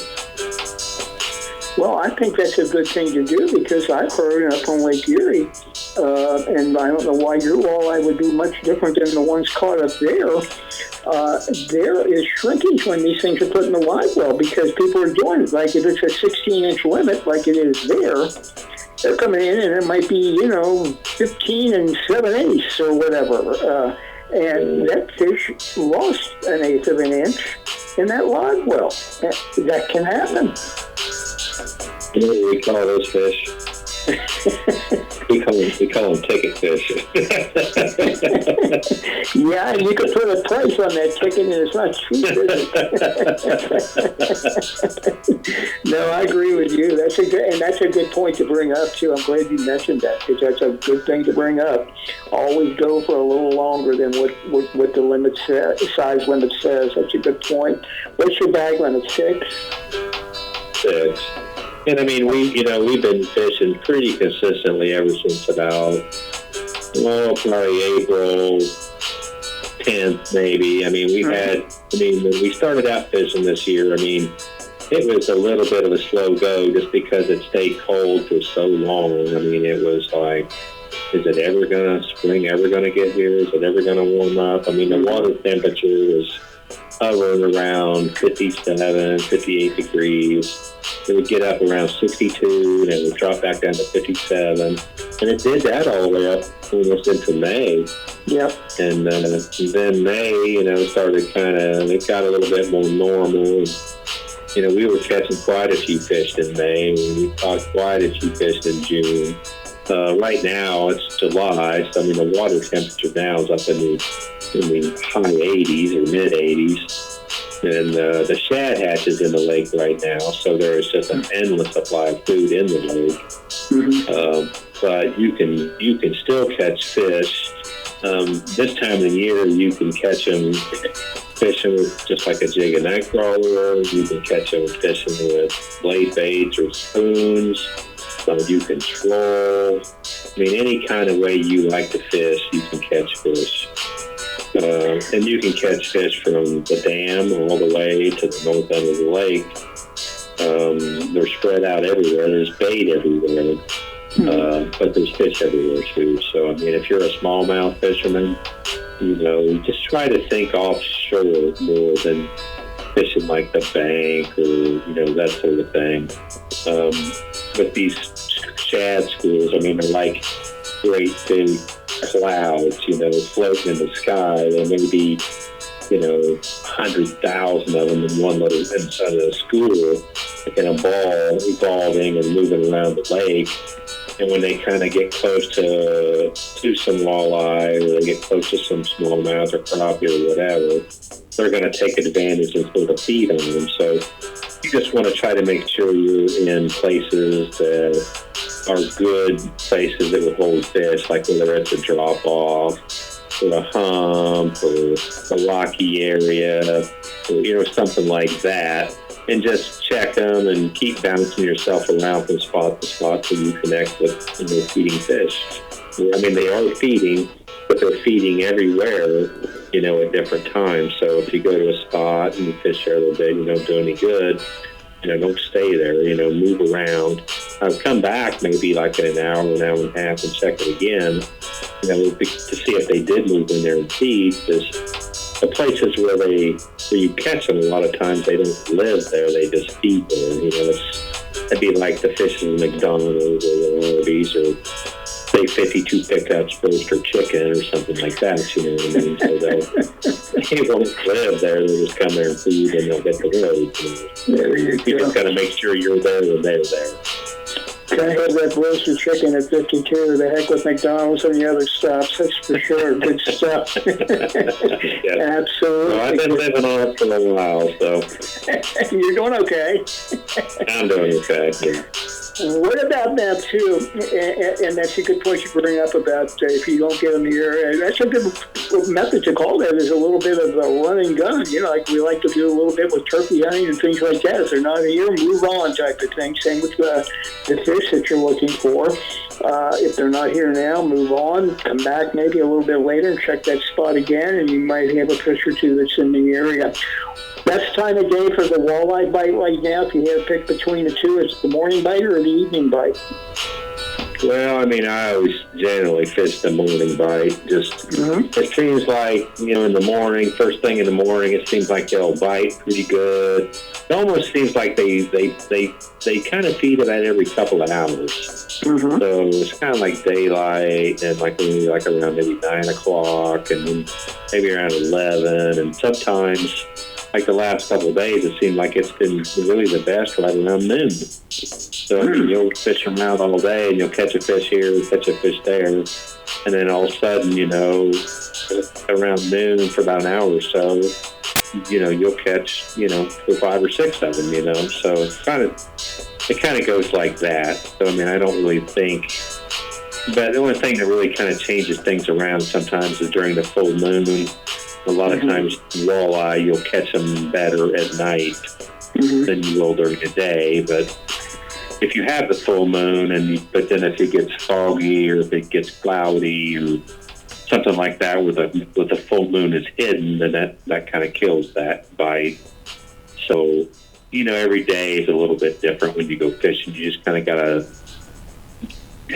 Well, I think that's a good thing to do, because I've heard up on Lake Erie, and I don't know why your walleye would be much different than the ones caught up there. There is shrinkage when these things are put in the live well, because people are doing it. Like if it's a 16-inch limit, like it is there, they're coming in and it might be, 15 and 7/8 or whatever. And that fish lost 1/8 of an inch in that live well. That can happen. What do we call those fish? we call them ticket fish. Yeah, and you could put a price on that ticket, and it's not cheap, is it? No, I agree with you. That's a good point to bring up too. I'm glad you mentioned that, because that's a good thing to bring up. Always go for a little longer than what the limit size limit says. That's a good point. What's your bag limit? 6? 6. And I mean, we've been fishing pretty consistently ever since about, probably April 10th, maybe. I mean, when we started out fishing this year, I mean, it was a little bit of a slow go just because it stayed cold for so long. I mean, it was like, is it spring ever going to get here? Is it ever going to warm up? I mean, the water temperature was hovering around 57, 58 degrees. It would get up around 62, and it would drop back down to 57. And it did that all the way up almost into May. Yep. And then May, it got a little bit more normal. We were catching quite a few fish in May. We caught quite a few fish in June. Right now, it's July, so I mean, the water temperature now is up in the high 80s or mid 80s. And the shad hatches in the lake right now, so there is just an endless supply of food in the lake. But you can still catch fish. This time of the year, you can catch them fishing with just like a jig and night crawler. You can catch them fishing with blade baits or spoons. You can troll. I mean, any kind of way you like to fish, you can catch fish. And you can catch fish from the dam all the way to the north end of the lake. They're spread out everywhere. There's bait everywhere. But there's fish everywhere too. So, I mean, if you're a smallmouth fisherman, just try to think offshore more than fishing like the bank or, that sort of thing. With these shad schools, I mean, they're like great big clouds, floating in the sky. There may be, 100,000 of them in one little inside of the school, like in a ball, evolving and moving around the lake. And when they kind of get close to some walleye, or they get close to some smallmouth or crappie or whatever, they're going to take advantage and sort of feed on them. So you just want to try to make sure you're in places that are good places that will hold fish, like whether it's a drop-off or a hump or a rocky area or, something like that. And just check them and keep bouncing yourself around from spot to spot till you connect with feeding fish. I mean, they are feeding, but they're feeding everywhere, at different times. So if you go to a spot and you fish there a little bit, you don't do any good, don't stay there, move around. Come back maybe like in an hour and a half and check it again, to see if they did move in there and feed. Because the places where you catch them, a lot of times they don't live there, they just feed there. It'd be like the fish in McDonald's or the Arby's or say 52 pickups roaster chicken or something like that, So they won't live there, they just come there and feed and they'll get the road. You just got to make sure you're there when they're there. Can I have that roasted chicken at 52? The heck with McDonald's and the other stops, that's for sure. Good stuff. Yeah. Absolutely. Well, I've been living on it for a while, so. You're doing okay. I'm doing okay. Yeah. What about that, too? And that's a good point you bring up about if you don't get them here. That's a good method to call that, is a little bit of a run and gun. Like we like to do a little bit with turkey hunting and things like that. If they're not here, move on type of thing. Same with the fish that you're looking for. If they're not here now, move on. Come back maybe a little bit later and check that spot again, and you might have a fish or two that's in the area. Best time of day for the walleye bite right now, if you had to pick between the two, is the morning bite or the evening bite? Well, I mean, I always generally fish the morning bite. It seems like, in the morning, first thing in the morning, it seems like they'll bite pretty good. It almost seems like they kind of feed about every couple of hours. So it's kind of like daylight and like around maybe 9 o'clock and then maybe around 11. And sometimes, like the last couple of days, it seemed like it's been really the best right around noon. So you'll fish around all day and you'll catch a fish here, catch a fish there. And then all of a sudden, around noon for about an hour or so, you'll catch, 5 or 6 of them, So it kind of goes like that. So, I mean, I don't really think, but the only thing that really kind of changes things around sometimes is during the full moon. A lot of times, walleye, you'll catch them better at night than you will during the day. But if you have the full moon, but then if it gets foggy or if it gets cloudy or something like that, where the full moon is hidden, then that kind of kills that bite. So, every day is a little bit different when you go fishing. You just kind of got to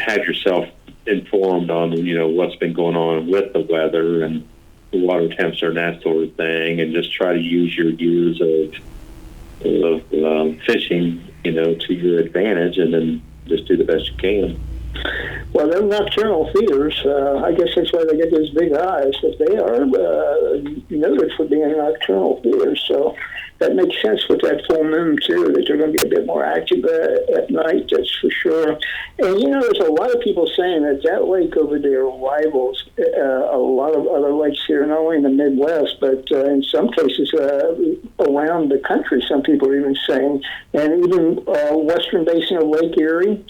have yourself informed on, what's been going on with the weather and the water temperature and that sort of thing, and just try to use your years of fishing, to your advantage, and then just do the best you can. Well, they're nocturnal feeders. I guess that's why they get those big eyes. If they are noted for being nocturnal feeders, so that makes sense with that full moon, too, that they're going to be a bit more active at night, that's for sure. And, there's a lot of people saying that lake over there rivals a lot of other lakes here, not only in the Midwest, but in some cases around the country, some people are even saying, and even western basin of Lake Erie,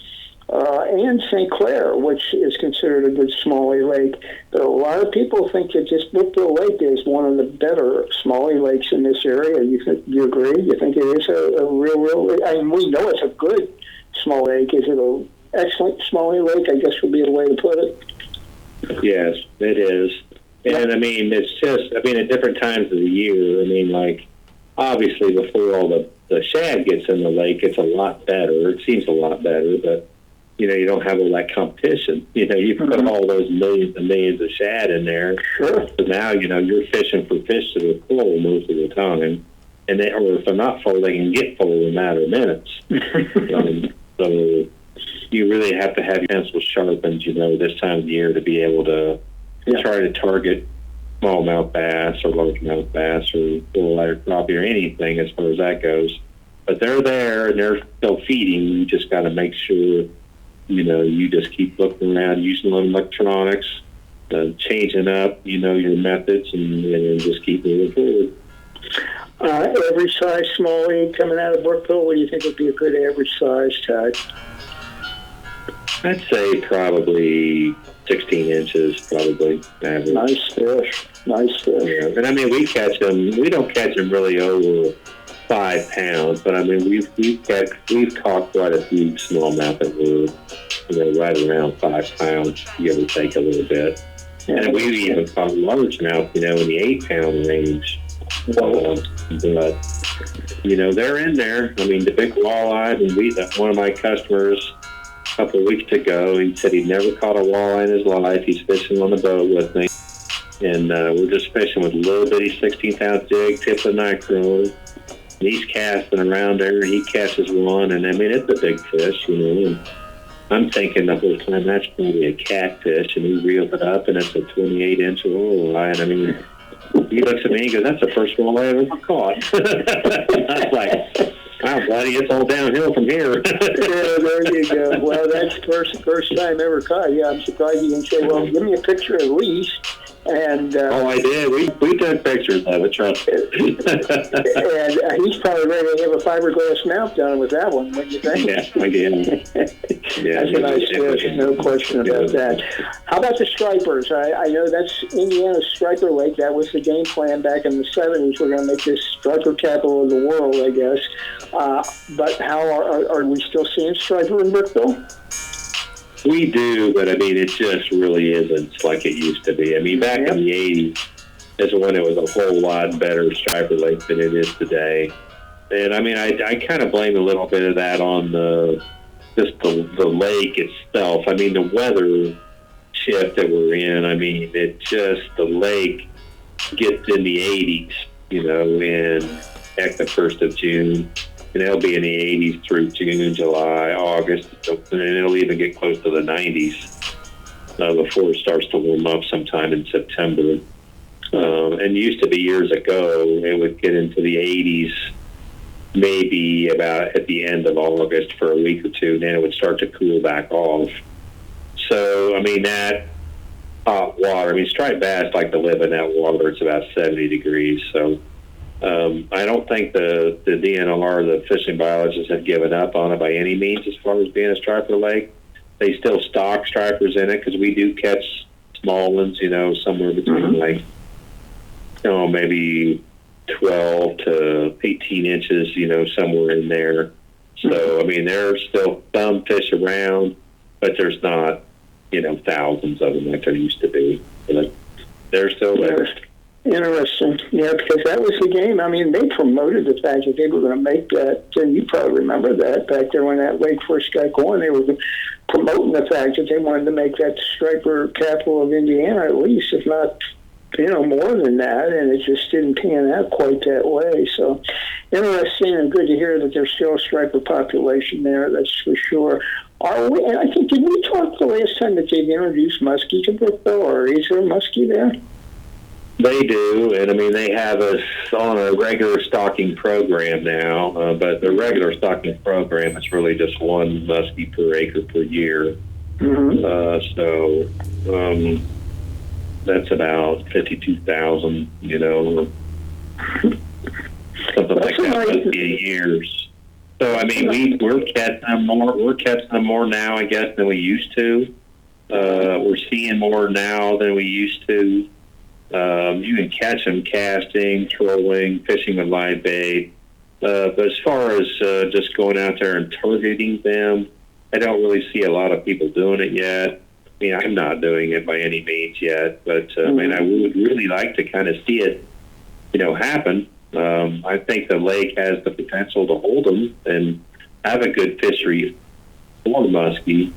and St. Clair, which is considered a good smallie lake. But a lot of people think that this Brookville Lake is one of the better smallie lakes in this area. You agree? You think it is a real, I mean, we know it's a good small lake. Is it an excellent smallie lake, I guess would be the way to put it? Yes, it is. And, I mean, it's just, I mean, at different times of the year, I mean, like, obviously before all the shad gets in the lake, it's a lot better. It seems a lot better, but you don't have all that competition. You put all those millions and millions of shad in there. Sure. So now, you're fishing for fish that are full most of the time. And or if they're not full, they can get full in a matter of minutes. So you really have to have your pencil sharpened, this time of year to be able to try to target smallmouth bass or largemouth bass or bulleye crappie or anything as far as that goes. But they're there and they're still feeding. You just got to make sure you just keep looking around, using electronics, changing up, your methods, and just keep moving forward. Average size smallie coming out of Brookville, what do you think would be a good average size tag? I'd say probably 16 inches, probably average. Nice fish. Yeah. And I mean, we don't catch them really over 5 pounds, but I mean, we've caught quite a few smallmouth that were, right around 5 pounds, give or take a little bit. And we've even caught largemouth, in the 8 pound range. But they're in there. I mean, the big walleye, and one of my customers a couple of weeks ago, he said he'd never caught a walleye in his life. He's fishing on the boat with me. And we're just fishing with a little bitty 16th-ounce jig, tip of nitro. And he's casting around there. He catches one, and I mean, it's a big fish, And I'm thinking the whole time that's probably a catfish, and he reels it up, and it's a 28-inch walleye. And I mean, he looks at me and goes, "That's the first walleye I've ever caught." I was like, "Wow, buddy, it's all downhill from here." Yeah, there you go. Well, that's the first time ever caught. Yeah, I'm surprised you didn't say, "Well, give me a picture at least." And I did. We took pictures of it, trust me. And he's probably ready to have a fiberglass mount done with that one, wouldn't you think? Yeah, I did. Yeah, that's a nice fish, no question about that. How about the stripers? I know that's Indiana's striper lake. That was the game plan back in the 70s. We're going to make this striper capital of the world, I guess. But how are we still seeing striper in Brookville? We do, but I mean, it just really isn't like it used to be. I mean, back in the 80s is when it was a whole lot better striper lake than it is today. And I mean, I kind of blame a little bit of that on the lake itself. I mean, the weather shift that we're in, I mean, the lake gets in the 80s, in heck, the 1st of June. And it'll be in the 80s through June, July, August, and it'll even get close to the 90s before it starts to warm up sometime in September. And used to be years ago, it would get into the 80s maybe about at the end of August for a week or two, and then it would start to cool back off. So, I mean, that hot water, I mean, striped bass like to live in that water. It's about 70 degrees, so I don't think the DNR, the fishing biologists, have given up on it by any means as far as being a striper lake. They still stock stripers in it because we do catch small ones, somewhere between maybe 12 to 18 inches, somewhere in there. So, I mean, there's still some fish around, but there's not, thousands of them like there used to be. But they're still there. Interesting. Yeah, because that was the game. I mean, they promoted the fact that they were going to make that. You probably remember that back there when that lake first got going. They were promoting the fact that they wanted to make that striper capital of Indiana, at least, if not, more than that. And it just didn't pan out quite that way. So interesting and good to hear that there's still a striper population there. That's for sure. And I think, did we talk the last time that they've introduced muskie to Brookville, or is there muskie there? They do, and I mean, they have us on a regular stocking program now, but the regular stocking program is really just one muskie per acre per year. So that's about 52,000, something like that, muskie a year. So I mean, we're catching them more. We're catching them more now, I guess, than we used to. We're seeing more now than we used to. You can catch them casting, trolling, fishing with live bait. But as far as just going out there and targeting them, I don't really see a lot of people doing it yet. I mean, I'm not doing it by any means yet, but I mean, I would really like to kind of see it, happen. I think the lake has the potential to hold them and have a good fishery for muskie.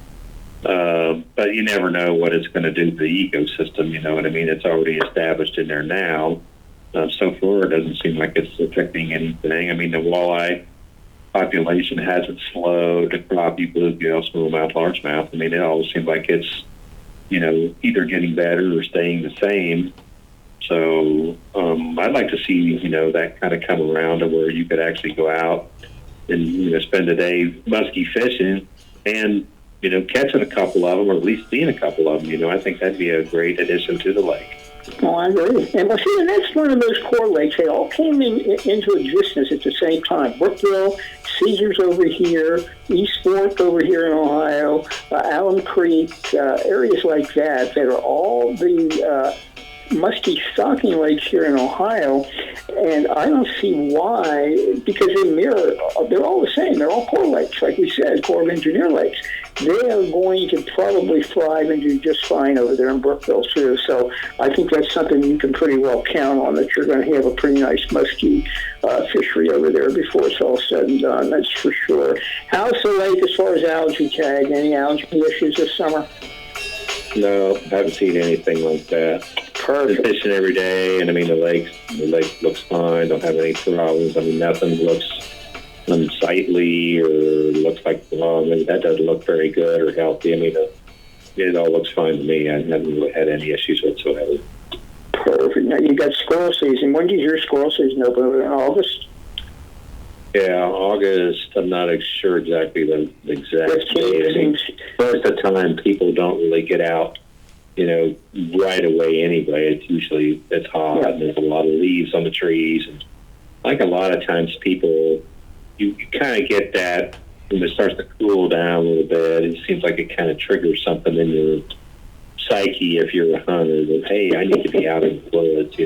But you never know what it's going to do to the ecosystem, you know what I mean? It's already established in there now. So far, it doesn't seem like it's affecting anything. I mean, the walleye population hasn't slowed, the crappie, bluegill, smallmouth, largemouth. I mean, it all seems like it's, either getting better or staying the same. So I'd like to see, that kind of come around to where you could actually go out and, spend a day muskie fishing and, catching a couple of them, or at least seeing a couple of them. I think that'd be a great addition to the lake. Oh, I agree. And and that's one of those core lakes. They all came into existence at the same time. Brookville, Caesars over here, East Fork over here in Ohio, Alum Creek, areas like that are all the muskie stocking lakes here in Ohio. And I don't see why, because they're all the same. They're all core lakes, like we said, Corps of Engineer lakes. They are going to probably thrive and do just fine over there in Brookville, too. So I think that's something you can pretty well count on, that you're going to have a pretty nice muskie fishery over there before it's all said and done. That's for sure. How's the lake as far as algae tag? Any algae issues this summer? No, I haven't seen anything like that. Perfect. Been fishing every day, and I mean, the lake looks fine. Don't have any problems. I mean, nothing looks unsightly or looks like, that doesn't look very good or healthy. I mean, it all looks fine to me. I haven't really had any issues whatsoever. Perfect. Now, you got squirrel season. When does your squirrel season open? In August? Yeah, August. I'm not sure exactly the exact date. I mean, most of the time, people don't really get out, right away anyway. It's hot, and there's a lot of leaves on the trees. And like a lot of times, people, you kind of get that when it starts to cool down a little bit. It seems like it kind of triggers something in your psyche if you're a hunter that, hey, I need to be out in the woods, So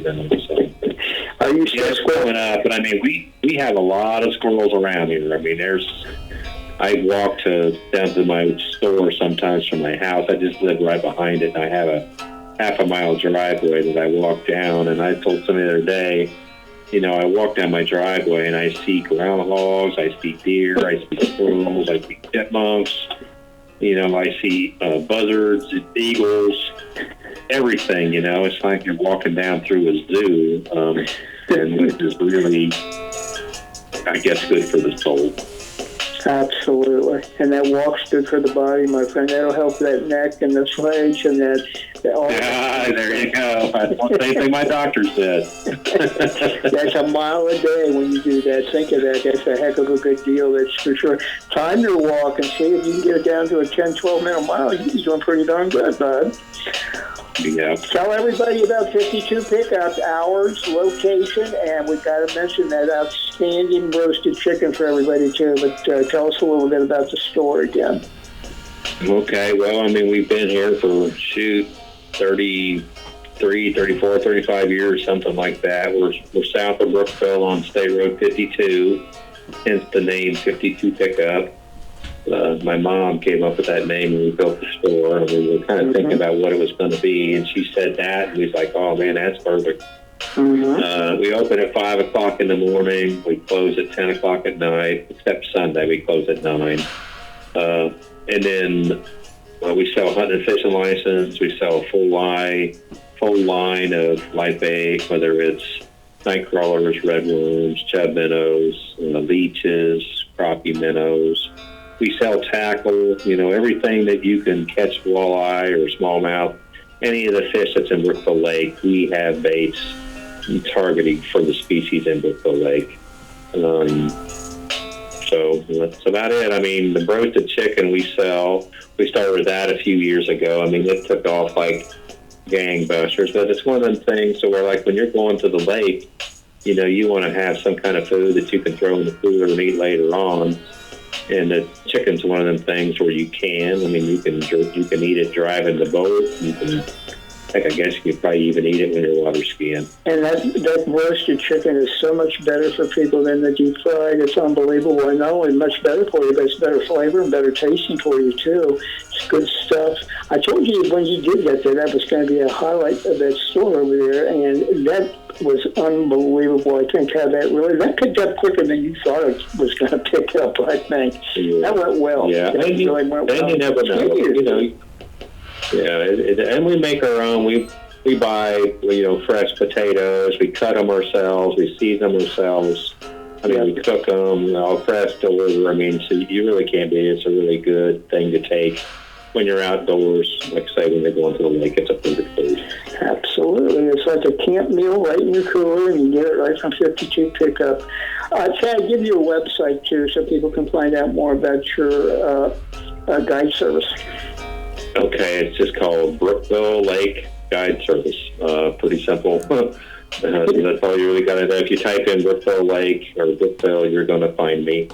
are you it's growing up, but I mean, we have a lot of squirrels around here. I mean, I walk down to my store sometimes from my house. I just live right behind it, and I have a half-a-mile driveway that I walk down. And I told somebody the other day, I walk down my driveway and I see groundhogs, I see deer, I see squirrels, I see chipmunks, I see buzzards, eagles, everything, It's like you're walking down through a zoo, and which is really, I guess, good for the soul. Absolutely. And that walk's good for the body, my friend. That'll help that neck and the legs and that all. Yeah, there you go. That's the same thing my doctor said. That's a mile a day when you do that. Think of that. That's a heck of a good deal, that's for sure. Time your walk and see if you can get it down to a 10, 12-minute mile. You'd be doing pretty darn good, bud. Yeah. Tell everybody about 52 pickup hours, location, and we've got to mention that outstanding roasted chicken for everybody, too. But tell us a little bit about the store again. Okay. Well, I mean, we've been here for, 33, 34, 35 years, something like that. We're south of Brookville on State Road 52, hence the name 52 Pickup. My mom came up with that name when we built the store, and we were kind of thinking about what it was going to be, and she said that, and we was like, oh, man, that's perfect. We open at 5 o'clock in the morning. We close at 10 o'clock at night, except Sunday. We close at 9. And then we sell hunting and fishing license. We sell a full line of live bait, whether it's night crawlers, redworms, chub minnows, leeches, crappie minnows. We sell tackle, everything that you can catch walleye or smallmouth any of the fish that's in Brookville Lake, we have baits targeting for the species in Brookville Lake. So that's about it. I mean, the roasted chicken we sell, we started with that a few years ago. I mean, it took off like gangbusters, but it's one of them things so where, like, when you're going to the lake, you know, you want to have some kind of food that you can throw in the cooler and eat later on. And the chicken's one of them things where you can. I mean, you can eat it driving the boat. You can, heck, I guess you could probably even eat it when you're water skiing. And that roasted chicken is so much better for people than the deep fried. It's unbelievable. And not only much better for you, but it's better flavor and better tasting for you, too. It's good stuff. I told you when you did get there, that was going to be a highlight of that store over there. And that was unbelievable. I think how that picked up quicker than you thought it was going to pick up, I think. Yeah. That went well. Yeah, and you never know. You know, yeah, and we make our own. We buy, you know, fresh potatoes. We cut them ourselves. We season them ourselves. I mean, we cook them, all fresh, deliver. I mean, so you really can't beat it. It's a really good thing to take when you're outdoors. Like I say, when you're going to the lake, it's a perfect food. Absolutely. It's like a camp meal right in your cooler, and you get it right from 52 pickup. Chad, give you a website, too, so people can find out more about your guide service. Okay, it's just called Brookville Lake Guide Service. Pretty simple. That's all you really got to know. If you type in Brookville Lake or Brookville, you're going to find me.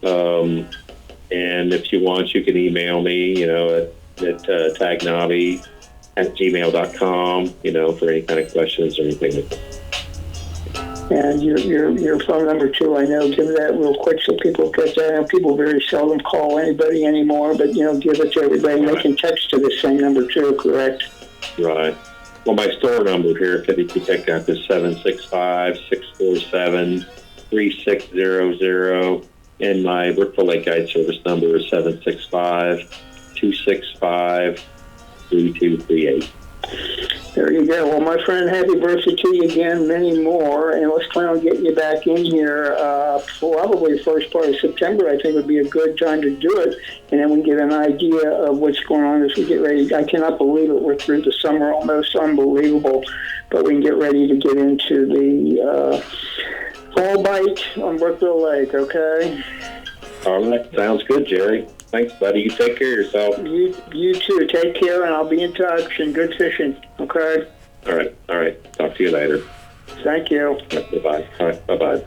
And if you want, you can email me, you know, at tagnobbe@gmail.com, you know, for any kind of questions or anything like that. And your phone number, too, I know. Give that real quick so people get that. I know people very seldom call anybody anymore, but, you know, give it to everybody. Right. They can text to the same number, too, correct? Right. Well, my store number here, if you pick up, is 765-647-3600. And my Brookville Lake Guide Service number is 765-265-3238. There you go. Well, my friend, happy birthday to you again, many more, and let's plan on getting you back in here probably first part of September. I think would be a good time to do it, and then we can get an idea of what's going on as we get ready. I cannot believe it. We're through the summer, almost unbelievable, but we can get ready to get into the fall bite on Brookville Lake, okay? All right. Sounds good, Jerry. Thanks, buddy. You take care of yourself. You too. Take care, and I'll be in touch, and good fishing, okay? All right. Talk to you later. Thank you. Bye-bye. All right. Bye-bye.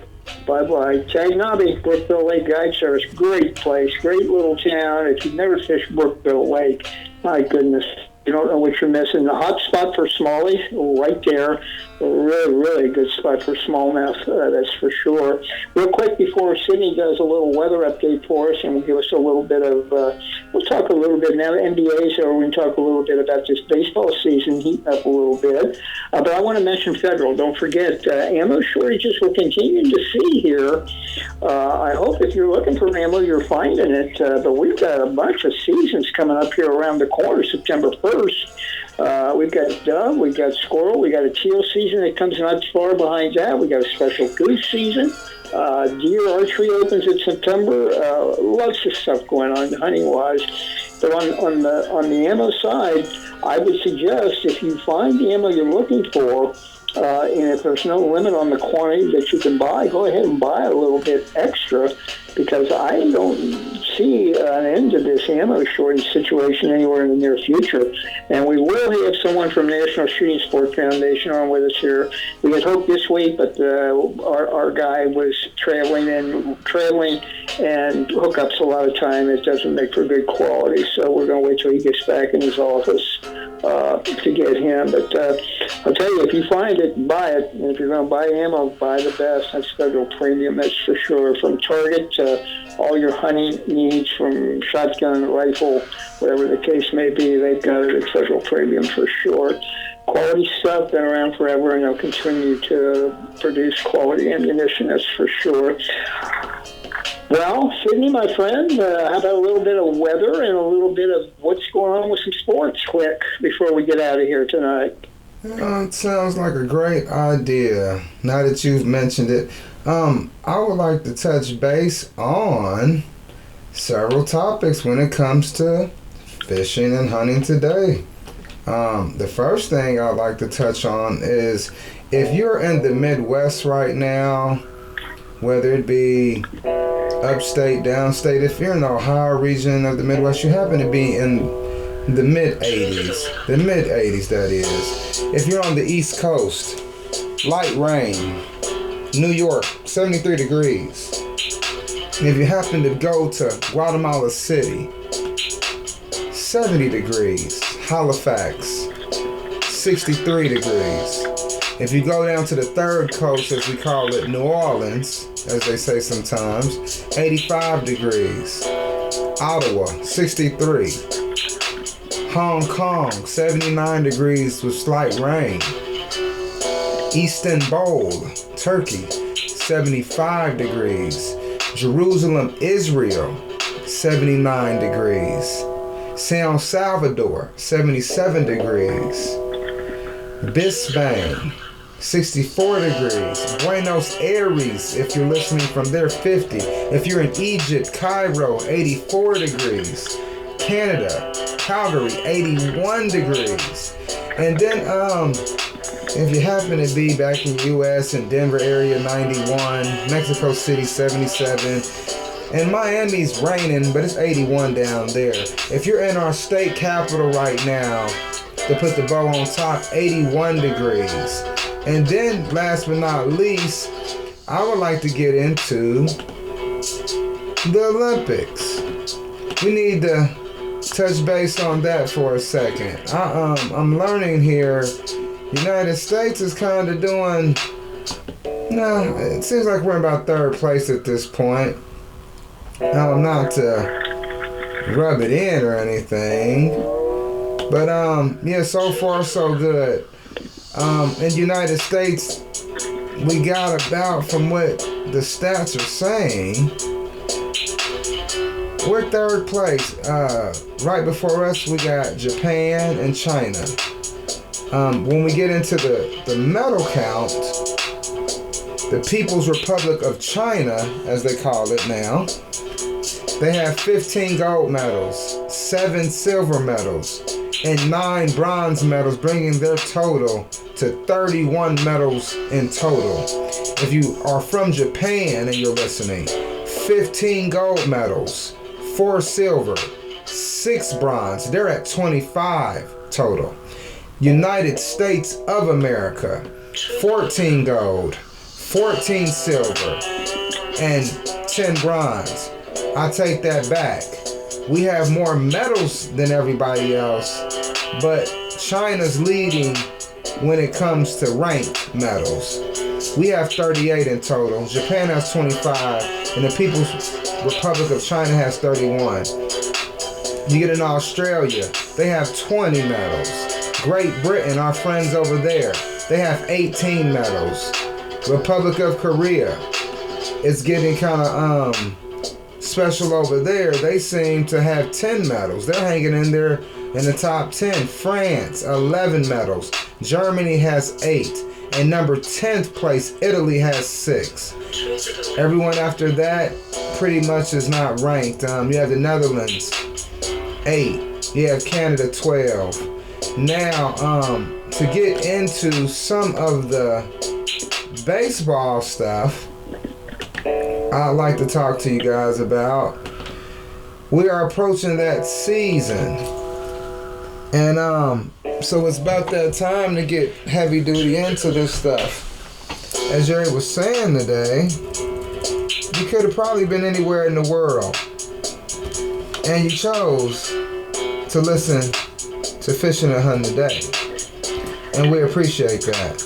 Bye-bye. Tag Nobbe, Brookville Lake Guide Service. Great place, great little town. If you've never fished Brookville Lake, my goodness, you don't know what you're missing. The hot spot for smallies, right there. A really, really good spot for smallmouth, that's for sure. Real quick before Sydney does a little weather update for us, and will give us a little bit of, we'll talk a little bit now, the NBA, so we're going to talk a little bit about this baseball season heating up a little bit. But I want to mention Federal. Don't forget, ammo shortages we're continuing to see here. I hope if you're looking for ammo, you're finding it. But we've got a bunch of seasons coming up here around the corner, September 1st. We've got dove, we've got squirrel, we got a teal season that comes not far behind that. We got a special goose season. Deer archery opens in September. Lots of stuff going on hunting-wise. But on the ammo side, I would suggest if you find the ammo you're looking for, and if there's no limit on the quantity that you can buy, go ahead and buy a little bit extra, because I don't see an end to this ammo shortage situation anywhere in the near future. And we will have someone from National Shooting Sport Foundation on with us here. We had hoped this week, but our guy was traveling, and hookups a lot of time. It doesn't make for good quality, so we're going to wait till he gets back in his office to get him. But I'll tell you, if you find it, buy it. And if you're going to buy ammo, buy the best. That's Federal Premium, that's for sure. From Target to all your hunting needs, from shotgun, rifle, whatever the case may be, they've got it at Federal Premium for sure. Quality stuff, been around forever, and they'll continue to produce quality ammunition, that's for sure. Well, Sydney, my friend, how about a little bit of weather and a little bit of what's going on with some sports quick before we get out of here tonight? It sounds like a great idea. Now that you've mentioned it, I would like to touch base on several topics when it comes to fishing and hunting today. The first thing I'd like to touch on is if you're in the Midwest right now, whether it be upstate, downstate, if you're in the Ohio region of the Midwest, you happen to be in the mid-80s, that is. If you're on the East Coast, light rain, New York, 73 degrees. And if you happen to go to Guatemala City, 70 degrees. Halifax, 63 degrees. If you go down to the third coast, as we call it, New Orleans, as they say sometimes, 85 degrees. Ottawa, 63. Hong Kong, 79 degrees with slight rain. Istanbul, Turkey, 75 degrees. Jerusalem, Israel, 79 degrees. San Salvador, 77 degrees. Bisbane, 64 degrees. Buenos Aires, if you're listening from there, 50. If you're in Egypt, Cairo, 84 degrees. Canada, Calgary, 81 degrees. And then, if you happen to be back in the U.S. in Denver area, 91. Mexico City, 77. And Miami's raining, but it's 81 down there. If you're in our state capital right now, to put the bow on top, 81 degrees. And then, last but not least, I would like to get into the Olympics. We need to touch base on that for a second. I'm learning here, United States is kind of doing, it seems like we're in about third place at this point. Now, not to rub it in or anything, but so far so good. In the United States, we got about, from what the stats are saying, we're third place. Right before us, we got Japan and China. When we get into the medal count, the People's Republic of China, as they call it now, they have 15 gold medals, 7 silver medals, and 9 bronze medals, bringing their total to 31 medals in total. If you are from Japan and you're listening, 15 gold medals, 4 silver, 6 bronze. They're at 25 total. United States of America, 14 gold, 14 silver, and 10 bronze. I take that back. We have more medals than everybody else, but China's leading when it comes to ranked medals. We have 38 in total. Japan has 25, and the People's Republic of China has 31. You get in Australia, they have 20 medals. Great Britain, our friends over there, they have 18 medals. Republic of Korea, it's getting kind of special over there. They seem to have 10 medals. They're hanging in there in the top 10. France, 11 medals. Germany has 8. And number 10th place, Italy has 6. Everyone after that pretty much is not ranked. You have the Netherlands, 8. You have Canada, 12. Now, to get into some of the baseball stuff, I'd like to talk to you guys about. We are approaching that season. And so it's about that time to get heavy duty into this stuff. As Jerry was saying today, you could have probably been anywhere in the world, and you chose to listen to Fishin' and Huntin Today. And we appreciate that.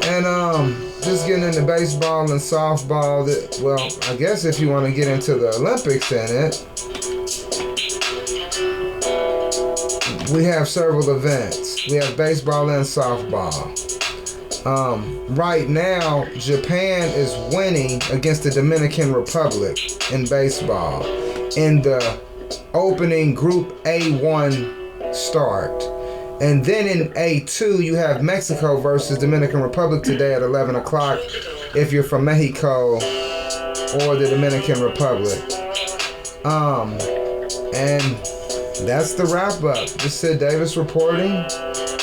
And just getting into baseball and softball, I guess if you want to get into the Olympics in it, we have several events. We have baseball and softball. Right now, Japan is winning against the Dominican Republic in baseball in the opening Group A1 start. And then in A2, you have Mexico versus Dominican Republic today at 11 o'clock if you're from Mexico or the Dominican Republic. And That's the wrap-up. This is Sid Davis reporting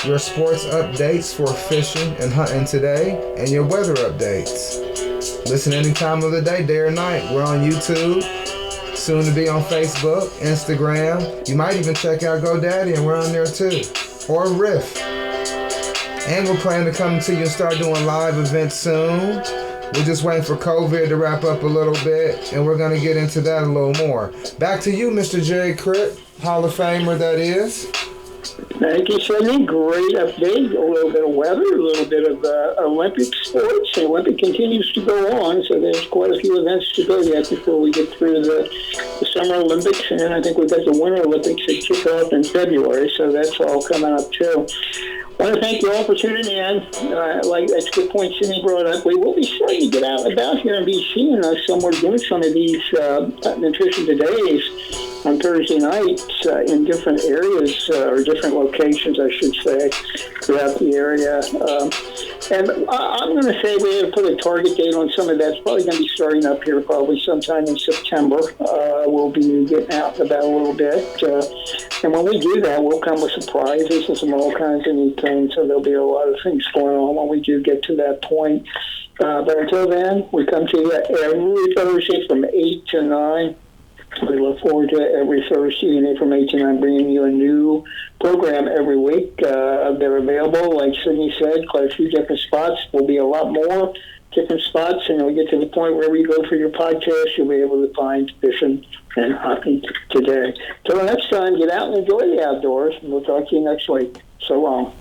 your sports updates for Fishin and Huntin today and your weather updates. Listen any time of the day or night. We're on YouTube, soon to be on Facebook, Instagram. You might even check out GoDaddy, and we're on there too. Or Riff. And we're planning to come to you and start doing live events soon. We're just waiting for COVID to wrap up a little bit, and we're going to get into that a little more. Back to you, Mr. Jerry Cripp, Hall of Famer that is. Thank you, Sidney. Great update. A little bit of weather, a little bit of Olympic sports. The Olympic continues to go on, so there's quite a few events to go yet before we get through the Summer Olympics, and then I think we've got the Winter Olympics that kick off in February, so that's all coming up too. I want to thank you all for tuning in. That's a good point Sidney brought up. We will be starting to get out and about here in BC, and somewhere doing some of these Nutrition Todays on Thursday nights in different areas, or different locations, I should say, throughout the area. And I'm going to say we have put a target date on some of that. It's probably going to be starting up here probably sometime in September. We'll be getting out and about a little bit. And when we do that, we'll come with surprises and some all kinds of neat things. So there'll be a lot of things going on when we do get to that point. But until then, we come to you every Thursday from 8 to 9. We look forward to every Thursday and from 8 to 9 bringing you a new program every week. They're available, like Sidney said, quite a few different spots. There'll be a lot more different spots, and when we get to the point where we go for your podcast, you'll be able to find Fishin and Huntin today. Till the next time, get out and enjoy the outdoors, and we'll talk to you next week. So long.